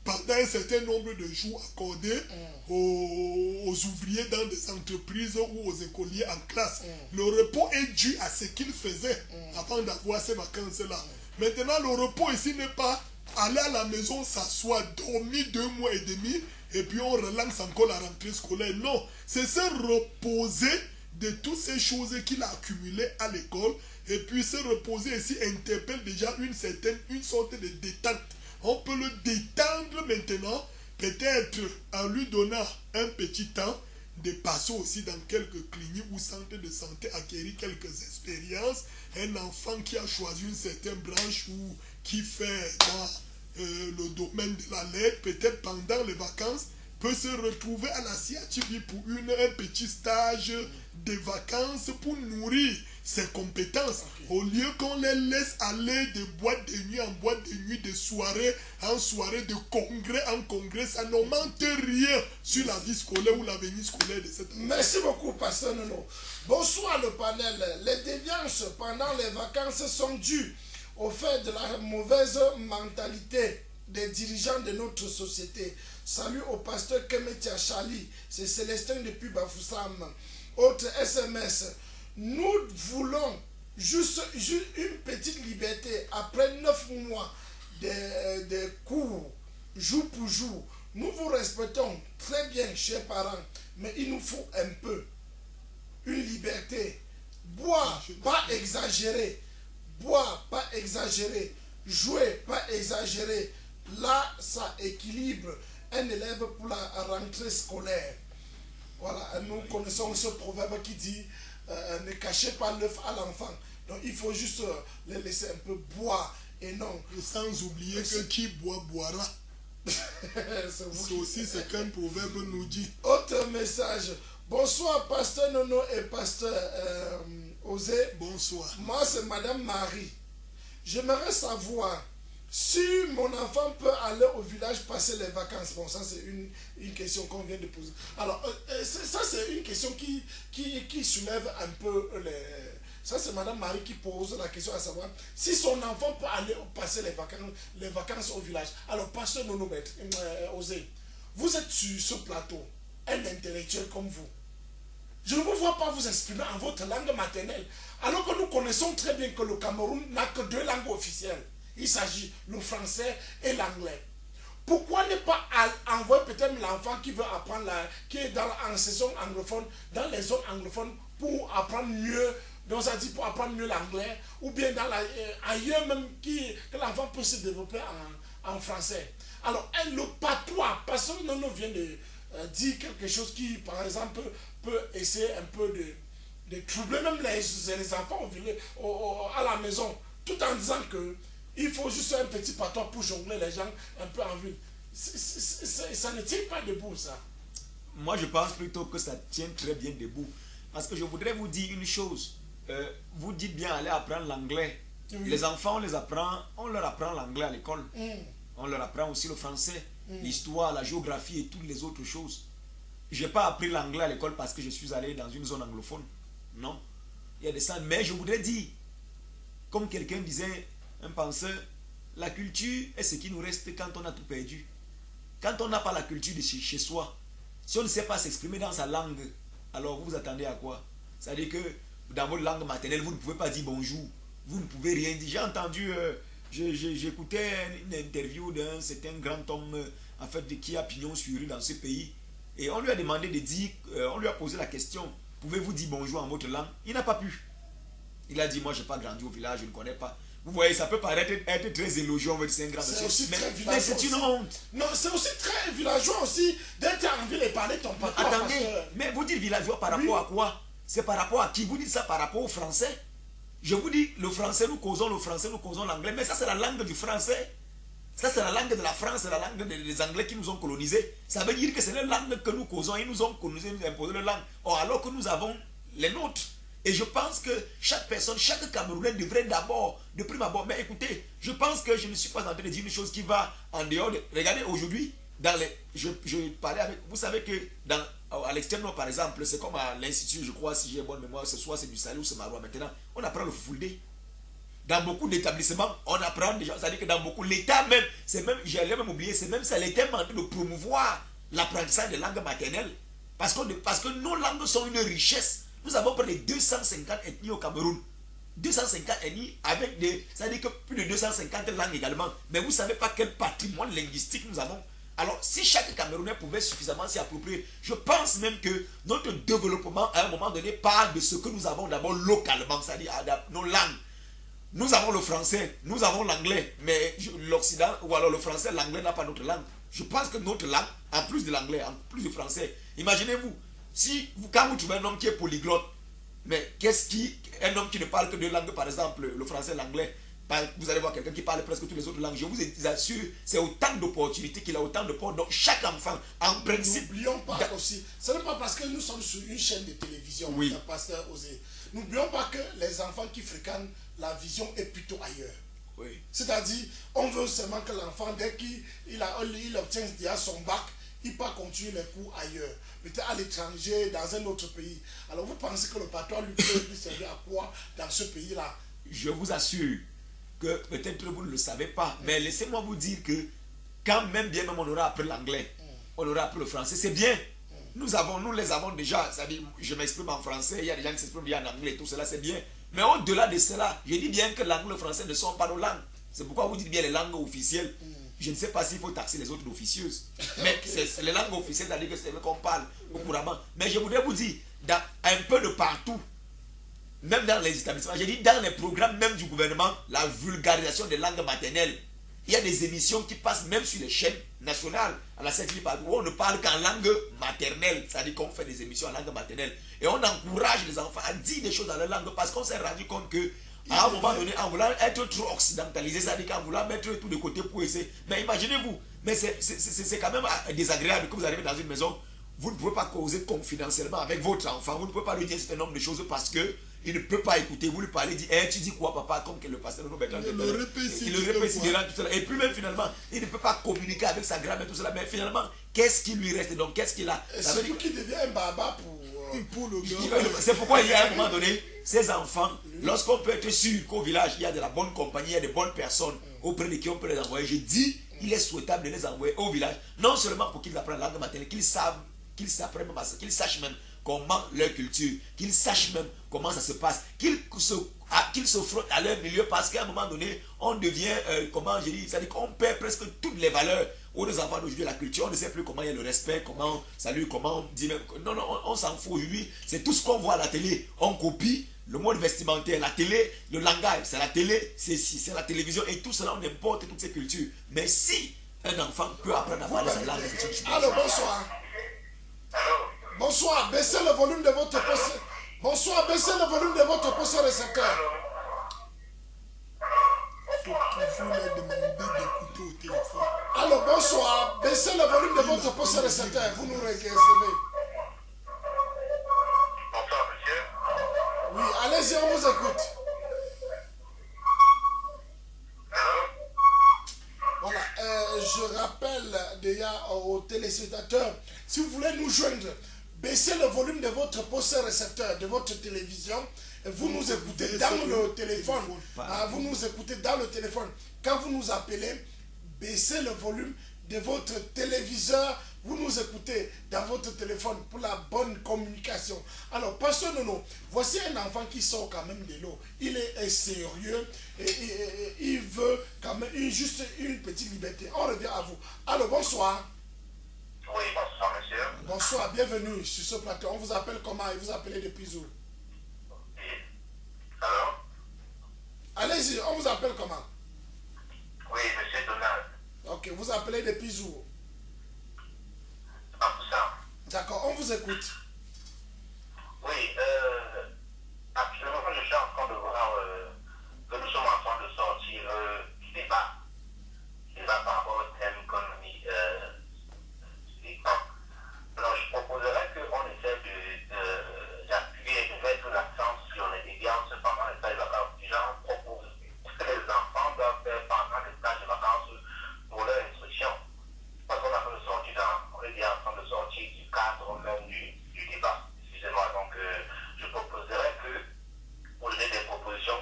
pendant un certain nombre de jours accordés aux ouvriers dans des entreprises ou aux écoliers en classe. Le repos est dû à ce qu'ils faisaient avant d'avoir ces vacances-là. Maintenant, le repos ici n'est pas aller à la maison, s'asseoir, dormir 2 mois et demi, et puis on relance encore la rentrée scolaire. Non, c'est se reposer de toutes ces choses qu'il a accumulées à l'école, et puis se reposer ici interpelle déjà une sorte de détente. On peut le détendre maintenant, peut-être en lui donnant un petit temps, de passer aussi dans quelques cliniques ou centres de santé, acquérir quelques expériences. Un enfant qui a choisi une certaine branche ou qui fait dans le domaine de la lettre, peut-être pendant les vacances, peut se retrouver à la CIATV pour un petit stage de vacances pour nourrir ses compétences. Au lieu qu'on les laisse aller de boîte de nuit en boîte de nuit, de soirée en soirée, de congrès en congrès, ça n'augmente rien sur la vie scolaire ou l'avenir scolaire de cette année. Merci beaucoup, Pasteur Nono. Bonsoir le panel. Les déviances pendant les vacances sont dues au fait de la mauvaise mentalité des dirigeants de notre société. Salut au pasteur Kemetia Chali, c'est Célestin depuis Bafoussam. Autre SMS, nous voulons juste une petite liberté après 9 mois de cours, jour pour jour. Nous vous respectons très bien, chers parents, mais il nous faut un peu une liberté. Boire, pas exagérer. Boire, pas exagérer. Jouer, pas exagérer. Là, ça équilibre un élève pour la rentrée scolaire. Voilà, nous connaissons ce proverbe qui dit ne cachez pas l'œuf à l'enfant. Donc il faut juste le laisser un peu boire et non. Et sans oublier que qui boit, boira. C'est aussi ce qu'un proverbe nous dit. Autre message. Bonsoir, pasteur Nono et pasteur Osé. Bonsoir. Moi, c'est Madame Marie. J'aimerais savoir si mon enfant peut aller au village passer les vacances. Bon, ça, c'est une question qu'on vient de poser. Alors, ça, c'est une question qui soulève un peu les... Ça, c'est Madame Marie qui pose la question à savoir si son enfant peut aller passer les vacances au village. Alors, pasteur Nono Osé, vous êtes sur ce plateau, un intellectuel comme vous. Je ne vous vois pas vous exprimer en votre langue maternelle, alors que nous connaissons très bien que le Cameroun n'a que 2 langues officielles. Il s'agit le français et l'anglais. Pourquoi ne pas envoyer peut-être l'enfant qui veut apprendre, qui est en saison anglophone, dans les zones anglophones, pour apprendre mieux, donc ça dit pour apprendre mieux l'anglais, ou bien dans ailleurs même que l'enfant peut se développer en français. Alors, le patois, parce que nous vient de dire quelque chose qui, par exemple, peut essayer un peu de troubler même les enfants à la maison, tout en disant que il faut juste un petit patois pour jongler les gens un peu en ville. Ça ne tient pas debout, ça. Moi, je pense plutôt que ça tient très bien debout. Parce que je voudrais vous dire une chose. Vous dites bien aller apprendre l'anglais. Oui. Les enfants, on leur apprend l'anglais à l'école. On leur apprend aussi le français, l'histoire, la géographie et toutes les autres choses. Je n'ai pas appris l'anglais à l'école parce que je suis allé dans une zone anglophone. Non. Il y a des ça. Mais je voudrais dire, comme quelqu'un disait, un penseur, la culture est ce qui nous reste quand on a tout perdu. Quand on n'a pas la culture de chez soi, si on ne sait pas s'exprimer dans sa langue, alors vous vous attendez à quoi? C'est-à-dire que dans votre langue maternelle, vous ne pouvez pas dire bonjour. Vous ne pouvez rien dire. J'ai entendu, j'écoutais une interview d'un certain grand homme en fait, qui a pignon sur rue dans ce pays. Et on lui a demandé de dire, on lui a posé la question, pouvez-vous dire bonjour en votre langue? Il n'a pas pu. Il a dit, moi je n'ai pas grandi au village, je ne connais pas. Vous voyez, ça peut paraître être très élogieux, c'est un grand monsieur. Mais c'est une honte. Non, c'est aussi très villageois aussi d'être en ville et parler ton patois. Attendez, mais vous dites villageois par rapport à quoi? C'est par rapport à qui? Vous dites ça par rapport au français? Je vous dis, le français, nous causons le français, nous causons l'anglais, mais ça c'est la langue du français. Ça c'est la langue de la France, c'est la langue des Anglais qui nous ont colonisés. Ça veut dire que c'est la langue que nous causons, ils nous ont colonisés, ils nous ont imposé leur langue. Or, alors que nous avons les nôtres. Et je pense que chaque personne, chaque Camerounais devrait d'abord, de prime abord, mais écoutez, je pense que je ne suis pas en train de dire une chose qui va en dehors de... Regardez, aujourd'hui, je parlais avec... Vous savez que à l'extrême nord, par exemple, c'est comme à l'Institut, je crois, si j'ai bonne mémoire, ce soir c'est du Salé ou c'est Marois. Maintenant, on apprend le Fulfulde. Dans beaucoup d'établissements, on apprend déjà, c'est-à-dire que dans beaucoup, l'État même, c'est même, j'allais même oublier, c'est même ça, l'État est en train de promouvoir l'apprentissage des langues maternelles. Parce que nos langues sont une richesse. Nous avons près de 250 ethnies au Cameroun. 250 ethnies avec c'est-à-dire que plus de 250 langues également. Mais vous ne savez pas quel patrimoine linguistique nous avons. Alors, si chaque Camerounais pouvait suffisamment s'y approprier, je pense même que notre développement, à un moment donné, part de ce que nous avons d'abord localement, c'est-à-dire nos langues. Nous avons le français, nous avons l'anglais, mais l'Occident, ou alors le français, l'anglais n'a pas notre langue. Je pense que notre langue, en plus de l'anglais, en plus du français, imaginez-vous, quand vous trouvez un homme qui est polyglotte, mais un homme qui ne parle que 2 langues, par exemple, le français et l'anglais, vous allez voir quelqu'un qui parle presque toutes les autres langues, je vous assure, c'est autant d'opportunités qu'il a autant de portes. Donc chaque enfant, en principe... N'oublions pas aussi, ce n'est pas parce que nous sommes sur une chaîne de télévision, oui. Pasteur Osé, n'oublions pas que les enfants qui fréquentent, la vision est plutôt ailleurs. Oui. C'est-à-dire, on veut seulement que l'enfant, dès qu'il obtient déjà son bac, il peut continuer les cours ailleurs, peut-être à l'étranger, dans un autre pays. Alors vous pensez que le patois lui peut lui servir à quoi dans ce pays-là? Je vous assure que peut-être vous ne le savez pas, mais laissez-moi vous dire que quand même bien même on aura appris l'anglais, on aura appris le français, c'est bien. Nous les avons déjà, c'est-à-dire, je m'exprime en français, il y a des gens qui s'expriment bien en anglais, tout cela c'est bien. Mais au-delà de cela, je dis bien que l'anglais et le français ne sont pas nos langues. C'est pourquoi vous dites bien les langues officielles. Je ne sais pas s'il faut taxer les autres d'officieuses. Mais c'est les langues officielles, c'est-à-dire que c'est qu'on parle couramment. Mais je voudrais vous dire, un peu de partout, même dans les établissements, j'ai dit dans les programmes même du gouvernement, la vulgarisation des langues maternelles. Il y a des émissions qui passent même sur les chaînes nationales, à la CETLI, où on ne parle qu'en langue maternelle. C'est-à-dire qu'on fait des émissions en langue maternelle. Et on encourage les enfants à dire des choses dans leur langue parce qu'on s'est rendu compte que à un moment donné, en voulant être trop occidentalisé, c'est-à-dire qu'en voulant mettre tout de côté pour essayer. Mais imaginez-vous, mais c'est quand même désagréable que vous arrivez dans une maison, vous ne pouvez pas causer confidentiellement avec votre enfant, vous ne pouvez pas lui dire un certain nombre de choses parce que il ne peut pas écouter, vous lui parlez, dit, tu dis quoi papa, comme que le pasteur nous Bertrand, il le répétira tout cela. Et puis même finalement, il ne peut pas communiquer avec sa grand-mère, tout cela, mais finalement, qu'est-ce qui lui reste donc, qu'est-ce qu'il a? C'est tout qui devient un baba pour le gars. C'est pourquoi il y a un moment donné, ces enfants, lorsqu'on peut être sûr qu'au village, il y a de la bonne compagnie, il y a de bonnes personnes auprès de qui on peut les envoyer, je dis, il est souhaitable de les envoyer au village, non seulement pour qu'ils apprennent la langue maternelle, qu'ils sachent même comment leur culture, qu'ils sachent même comment ça se passe, qu'ils se frottent à leur milieu parce qu'à un moment donné, on devient, comment je dis, c'est-à-dire qu'on perd presque toutes les valeurs où nos enfants d'aujourd'hui, la culture, on ne sait plus comment il y a le respect, comment salut, comment on dit même, non, on s'en fout aujourd'hui, c'est tout ce qu'on voit à la télé, on copie le mode vestimentaire, la télé, le langage, c'est la télé, c'est la télévision et tout cela, on importe toutes ces cultures. Mais si un enfant peut apprendre à parler sa langue, c'est une chose. Alors, bonsoir. Bonsoir, baissez le volume de votre poste. Bonsoir, baissez le volume de votre poste récepteur. Il faut toujours leur demander d'écouter au téléphone. Alors, bonsoir, baissez le volume de votre poste récepteur. Vous nous recevez. Bonsoir, monsieur. Oui, allez-y, on vous écoute. Voilà, je rappelle déjà aux téléspectateurs, si vous voulez nous joindre, baissez le volume de votre poste récepteur, de votre télévision, et vous nous écoutez dans le téléphone. Vous nous écoutez dans le téléphone. Quand vous nous appelez, baissez le volume de votre téléviseur, vous nous écoutez dans votre téléphone pour la bonne communication. Alors, pasteur Nono, voici un enfant qui sort quand même de l'eau. Il est sérieux et il veut quand même juste une petite liberté. On revient à vous. Alors, bonsoir. Oui, bonsoir, monsieur. Bonsoir, bienvenue sur ce plateau. On vous appelle comment et vous appelez depuis où? Alors? Allez-y, on vous appelle comment? Oui, monsieur Donald. Ok, vous appelez depuis où? D'accord, on vous écoute. Oui, actuellement, je suis en train de voir que nous sommes en train de sortir du débat. Par rapport au thème économie. Alors, je proposerais qu'on essaie d'appuyer et de mettre l'accent sur les déviances pendant les stages de vacances. Les gens proposent que les enfants doivent faire pendant les stages de vacances pour leur instruction. Parce qu'on est en train de sortir du cadre même du débat. Excusez-moi, donc je proposerais que, pour donner des propositions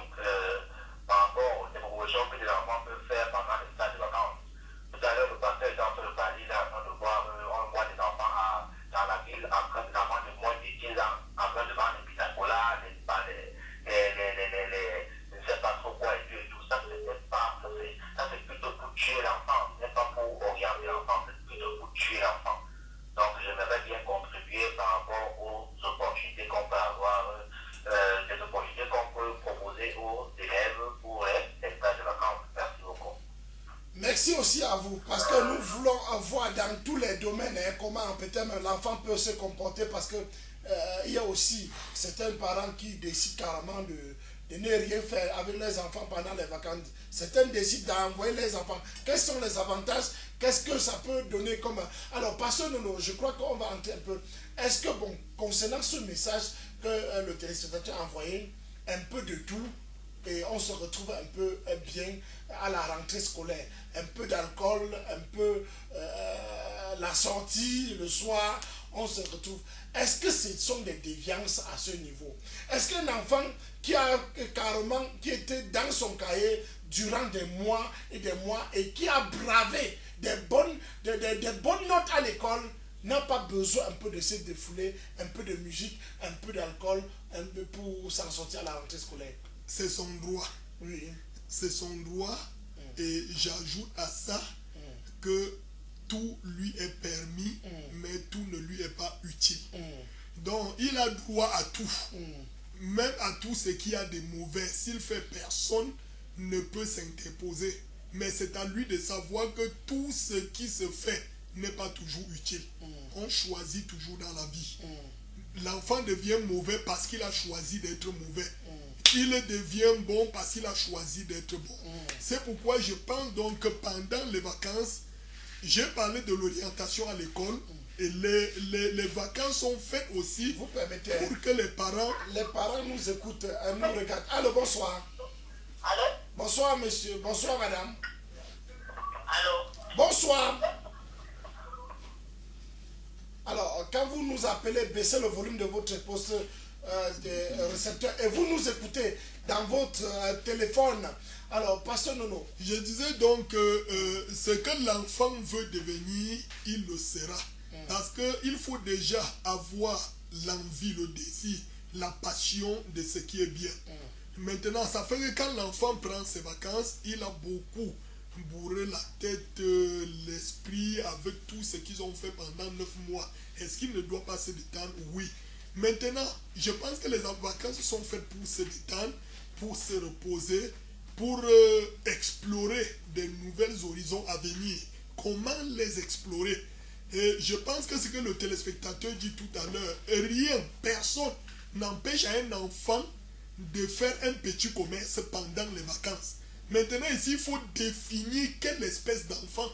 par rapport aux propositions que les enfants peuvent faire pendant les stages de vacances. Tout à l'heure, le pasteur est en train de parler, là, en train de voir, on voit des enfants dans la ville, en train de moins de 10 ans, en train de vendre des pitacolas, je ne sais pas trop quoi et tout ça, ça c'est plutôt pour tuer l'enfant, ce n'est pas pour orienter l'enfant, c'est plutôt pour tuer l'enfant. Donc j'aimerais bien contribuer par rapport aux opportunités qu'on peut avoir, des opportunités qu'on peut proposer aux élèves pour les stages de vacances. Merci beaucoup. Merci aussi à vous, parce que nous voulons voir dans tous les domaines comment peut-être l'enfant peut se comporter, parce que il y a aussi certains parents qui décident carrément de ne rien faire avec les enfants pendant les vacances. Certains décident d'envoyer les enfants. Quels sont les avantages? Qu'est-ce que ça peut donner comme... Alors, pasteur Nono, je crois qu'on va entrer un peu. Est-ce que, bon, concernant ce message que le téléspectateur a envoyé, un peu de tout, et on se retrouve un peu bien à la rentrée scolaire. Un peu d'alcool, un peu la sortie le soir, on se retrouve. Est-ce que ce sont des déviances à ce niveau? Est-ce qu'un enfant qui a qui était dans son cahier durant des mois et qui a bravé des bonnes notes à l'école n'a pas besoin un peu de se défouler, un peu de musique, un peu d'alcool, un peu pour s'en sortir à la rentrée scolaire. C'est son droit. Oui. C'est son droit. Et j'ajoute à ça que tout lui est permis, mais tout ne lui est pas utile. Donc, il a droit à tout. Même à tout ce qui a de mauvais. S'il fait, personne ne peut s'interposer. Mais c'est à lui de savoir que tout ce qui se fait n'est pas toujours utile. On choisit toujours dans la vie. L'enfant devient mauvais parce qu'il a choisi d'être mauvais. Il devient bon parce qu'il a choisi d'être bon. C'est pourquoi je pense donc que pendant les vacances, j'ai parlé de l'orientation à l'école. Et les vacances sont faites aussi vous permettez, pour que les parents nous écoutent, nous regardent. Allô, bonsoir. Allô? Bonsoir, monsieur. Bonsoir, madame. Allô? Bonsoir. Alors, quand vous nous appelez, baissez le volume de votre poste de récepteur et vous nous écoutez dans votre téléphone. Alors, pasteur Nono. Je disais donc ce que l'enfant veut devenir, il le sera. Parce qu'il faut déjà avoir l'envie, le désir, la passion de ce qui est bien. Maintenant, ça fait que quand l'enfant prend ses vacances, il a beaucoup bourré la tête, l'esprit avec tout ce qu'ils ont fait pendant 9 mois. Est-ce qu'il ne doit pas se détendre? Oui. Maintenant, je pense que les vacances sont faites pour se détendre, pour se reposer, pour explorer de nouvelles horizons à venir. Comment les explorer? Et je pense que ce que le téléspectateur dit tout à l'heure, rien, personne n'empêche à un enfant de faire un petit commerce pendant les vacances. Maintenant, ici, il faut définir quelle espèce d'enfant.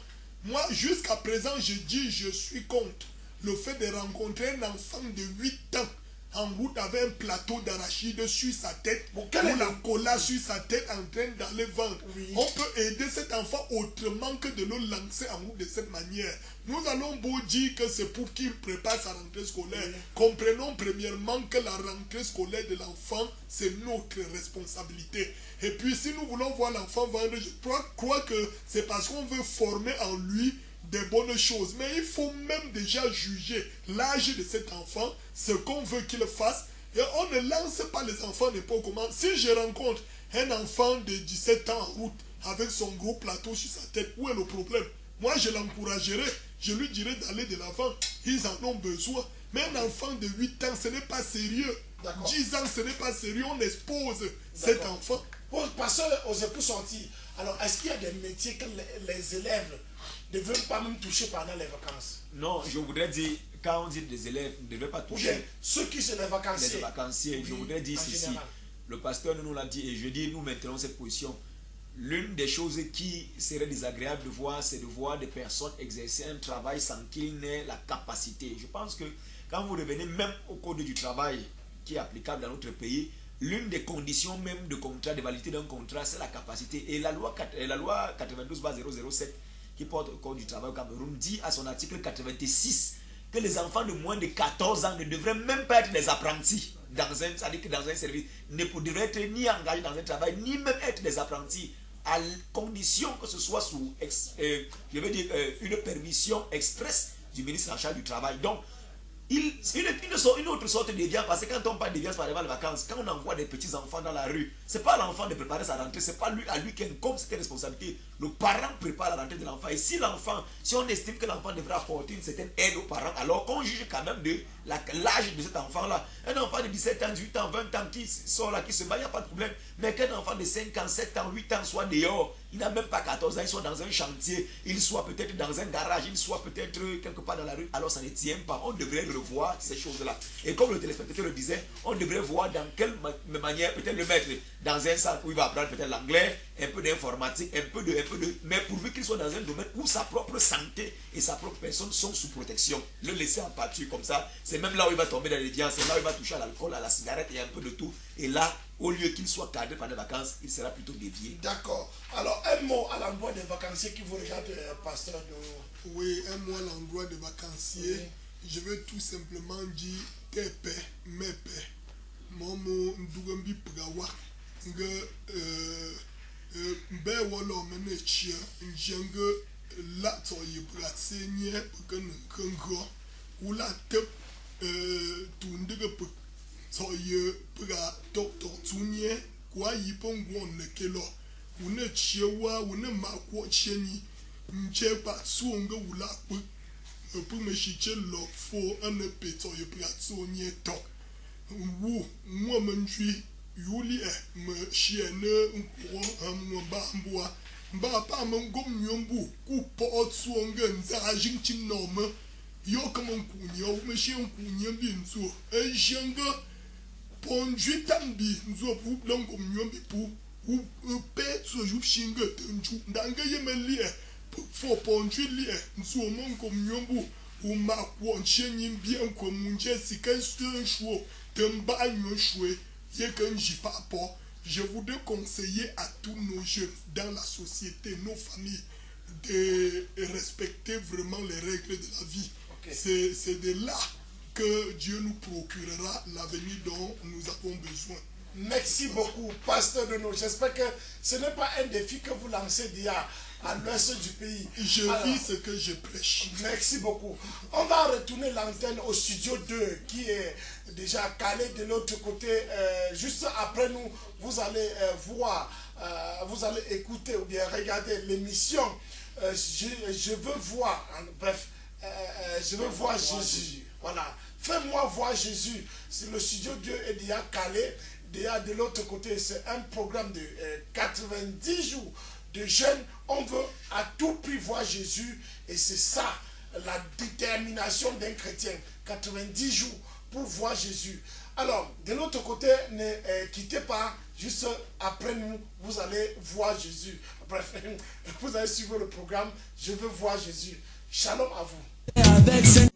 Moi, jusqu'à présent, je dis, je suis contre le fait de rencontrer un enfant de 8 ans en route avec un plateau d'arachide sur sa tête, ou la cola sur sa tête en train d'aller vendre. Oui. On peut aider cet enfant autrement que de le lancer en route de cette manière. Nous allons beau dire que c'est pour qu'il prépare sa rentrée scolaire. Oui. Comprenons premièrement que la rentrée scolaire de l'enfant, c'est notre responsabilité. Et puis si nous voulons voir l'enfant vendre, je crois que c'est parce qu'on veut former en lui des bonnes choses. Mais il faut même déjà juger l'âge de cet enfant, ce qu'on veut qu'il fasse. Et on ne lance pas les enfants n'importe comment. Si je rencontre un enfant de 17 ans en route avec son gros plateau sur sa tête, où est le problème? Moi, je l'encouragerai. Je lui dirai d'aller de l'avant. Ils en ont besoin. Mais un enfant de 8 ans, ce n'est pas sérieux. 10 ans, ce n'est pas sérieux. On expose cet enfant. Pour passer aux époux sortis, alors est-ce qu'il y a des métiers que les élèves ne veulent pas même toucher pendant les vacances? Non, je voudrais dire, quand on dit des élèves ne veulent pas toucher. Bien, ceux qui sont les vacanciers. Les vacanciers, oui, je voudrais dire ceci. Le pasteur nous l'a dit et je dis, nous maintenons cette position. L'une des choses qui serait désagréable de voir, c'est de voir des personnes exercer un travail sans qu'ils n'aient la capacité. Je pense que quand vous revenez même au code du travail qui est applicable dans notre pays, l'une des conditions même de contrat, de validité d'un contrat, c'est la capacité. Et la loi 92/007 qui porte au code du travail au Cameroun dit à son article 86 que les enfants de moins de 14 ans ne devraient même pas être des apprentis c'est-à-dire que dans un service, ne devraient être ni engagés dans un travail, ni même être des apprentis, à condition que ce soit sous une permission expresse du ministre en charge du travail. Donc, une autre sorte de déviance, parce que quand on parle de déviance par les vacances, quand on envoie des petits enfants dans la rue, c'est pas l'enfant de préparer sa rentrée, c'est pas à lui qui incombe cette responsabilité. Le parent prépare la rentrée de l'enfant. Et si on estime que l'enfant devrait apporter une certaine aide aux parents, alors qu'on juge quand même de l'âge de cet enfant-là. Un enfant de 17 ans, 18 ans, 20 ans qui sort là, qui se bat, il n'y a pas de problème. Mais qu'un enfant de 5 ans, 7 ans, 8 ans soit dehors, il n'a même pas 14 ans, il soit dans un chantier, il soit peut-être dans un garage, il soit peut-être quelque part dans la rue, alors ça ne tient pas. On devrait revoir ces choses-là. Et comme le téléspectateur le disait, on devrait voir dans quelle manière peut-être le mettre dans un centre où il va apprendre peut-être l'anglais, un peu d'informatique, mais pourvu qu'il soit dans un domaine où sa propre santé et sa propre personne sont sous protection. Le laisser en pâture comme ça, c'est même là où il va tomber dans les déviances, c'est là où il va toucher à l'alcool, à la cigarette et un peu de tout. Et là, au lieu qu'il soit cadré pendant les vacances, il sera plutôt dévié. D'accord. Alors, un mot à l'endroit des vacanciers qui vous regardent, pasteur de... Oui, un mot à l'endroit des vacanciers. Oui. Je veux tout simplement dire Tepe, Mepe, Momo, Ndugambi Pgawa, Nga, Mbe Wolo Menechia, Njenge, la toye bratsenye peken nkengo ou la tep tundege pe toye pra doctor tunye kwa yipon gwon le kelo une chewa une makwo cheni nche pa suonge wula pe pe me shiche lo fo ane pe toye bratsenye to wu mo menjui yuli me shiene nkwo ba mbwa mba pa mengom nyombu ku po suonge nza jinchi nome yo kama nkunyo me shi nkunyo bi nzo ejenga ponju tambi nzo pu longom nyombi pu u pe so ju shinga tenju ndanga yemeli fo ponju li nzo mongom nyombu u ma kwa nchenyi bien kwa munje sikan shuo temba nyo shwe ye kan jipapo. Je voudrais conseiller à tous nos jeunes dans la société, nos familles, de respecter vraiment les règles de la vie. Okay. C'est de là que Dieu nous procurera l'avenir dont nous avons besoin. Merci beaucoup, pasteur Denos. J'espère que ce n'est pas un défi que vous lancez d'hier à l'ouest du pays. Je vis ce que je prêche. Merci beaucoup. On va retourner l'antenne au studio 2 qui est déjà calé de l'autre côté. Juste après nous, vous allez voir, vous allez écouter ou bien regarder l'émission. Je veux voir, bref, je veux voir Jésus. Voilà. Fais-moi voir Jésus. Si le studio 2 est déjà calé, déjà de l'autre côté, c'est un programme de 90 jours de jeûne. On veut à tout prix voir Jésus et c'est ça la détermination d'un chrétien. 90 jours pour voir Jésus. Alors, de l'autre côté, ne quittez pas. Juste après nous, vous allez voir Jésus. Bref, vous allez suivre le programme. Je veux voir Jésus. Shalom à vous.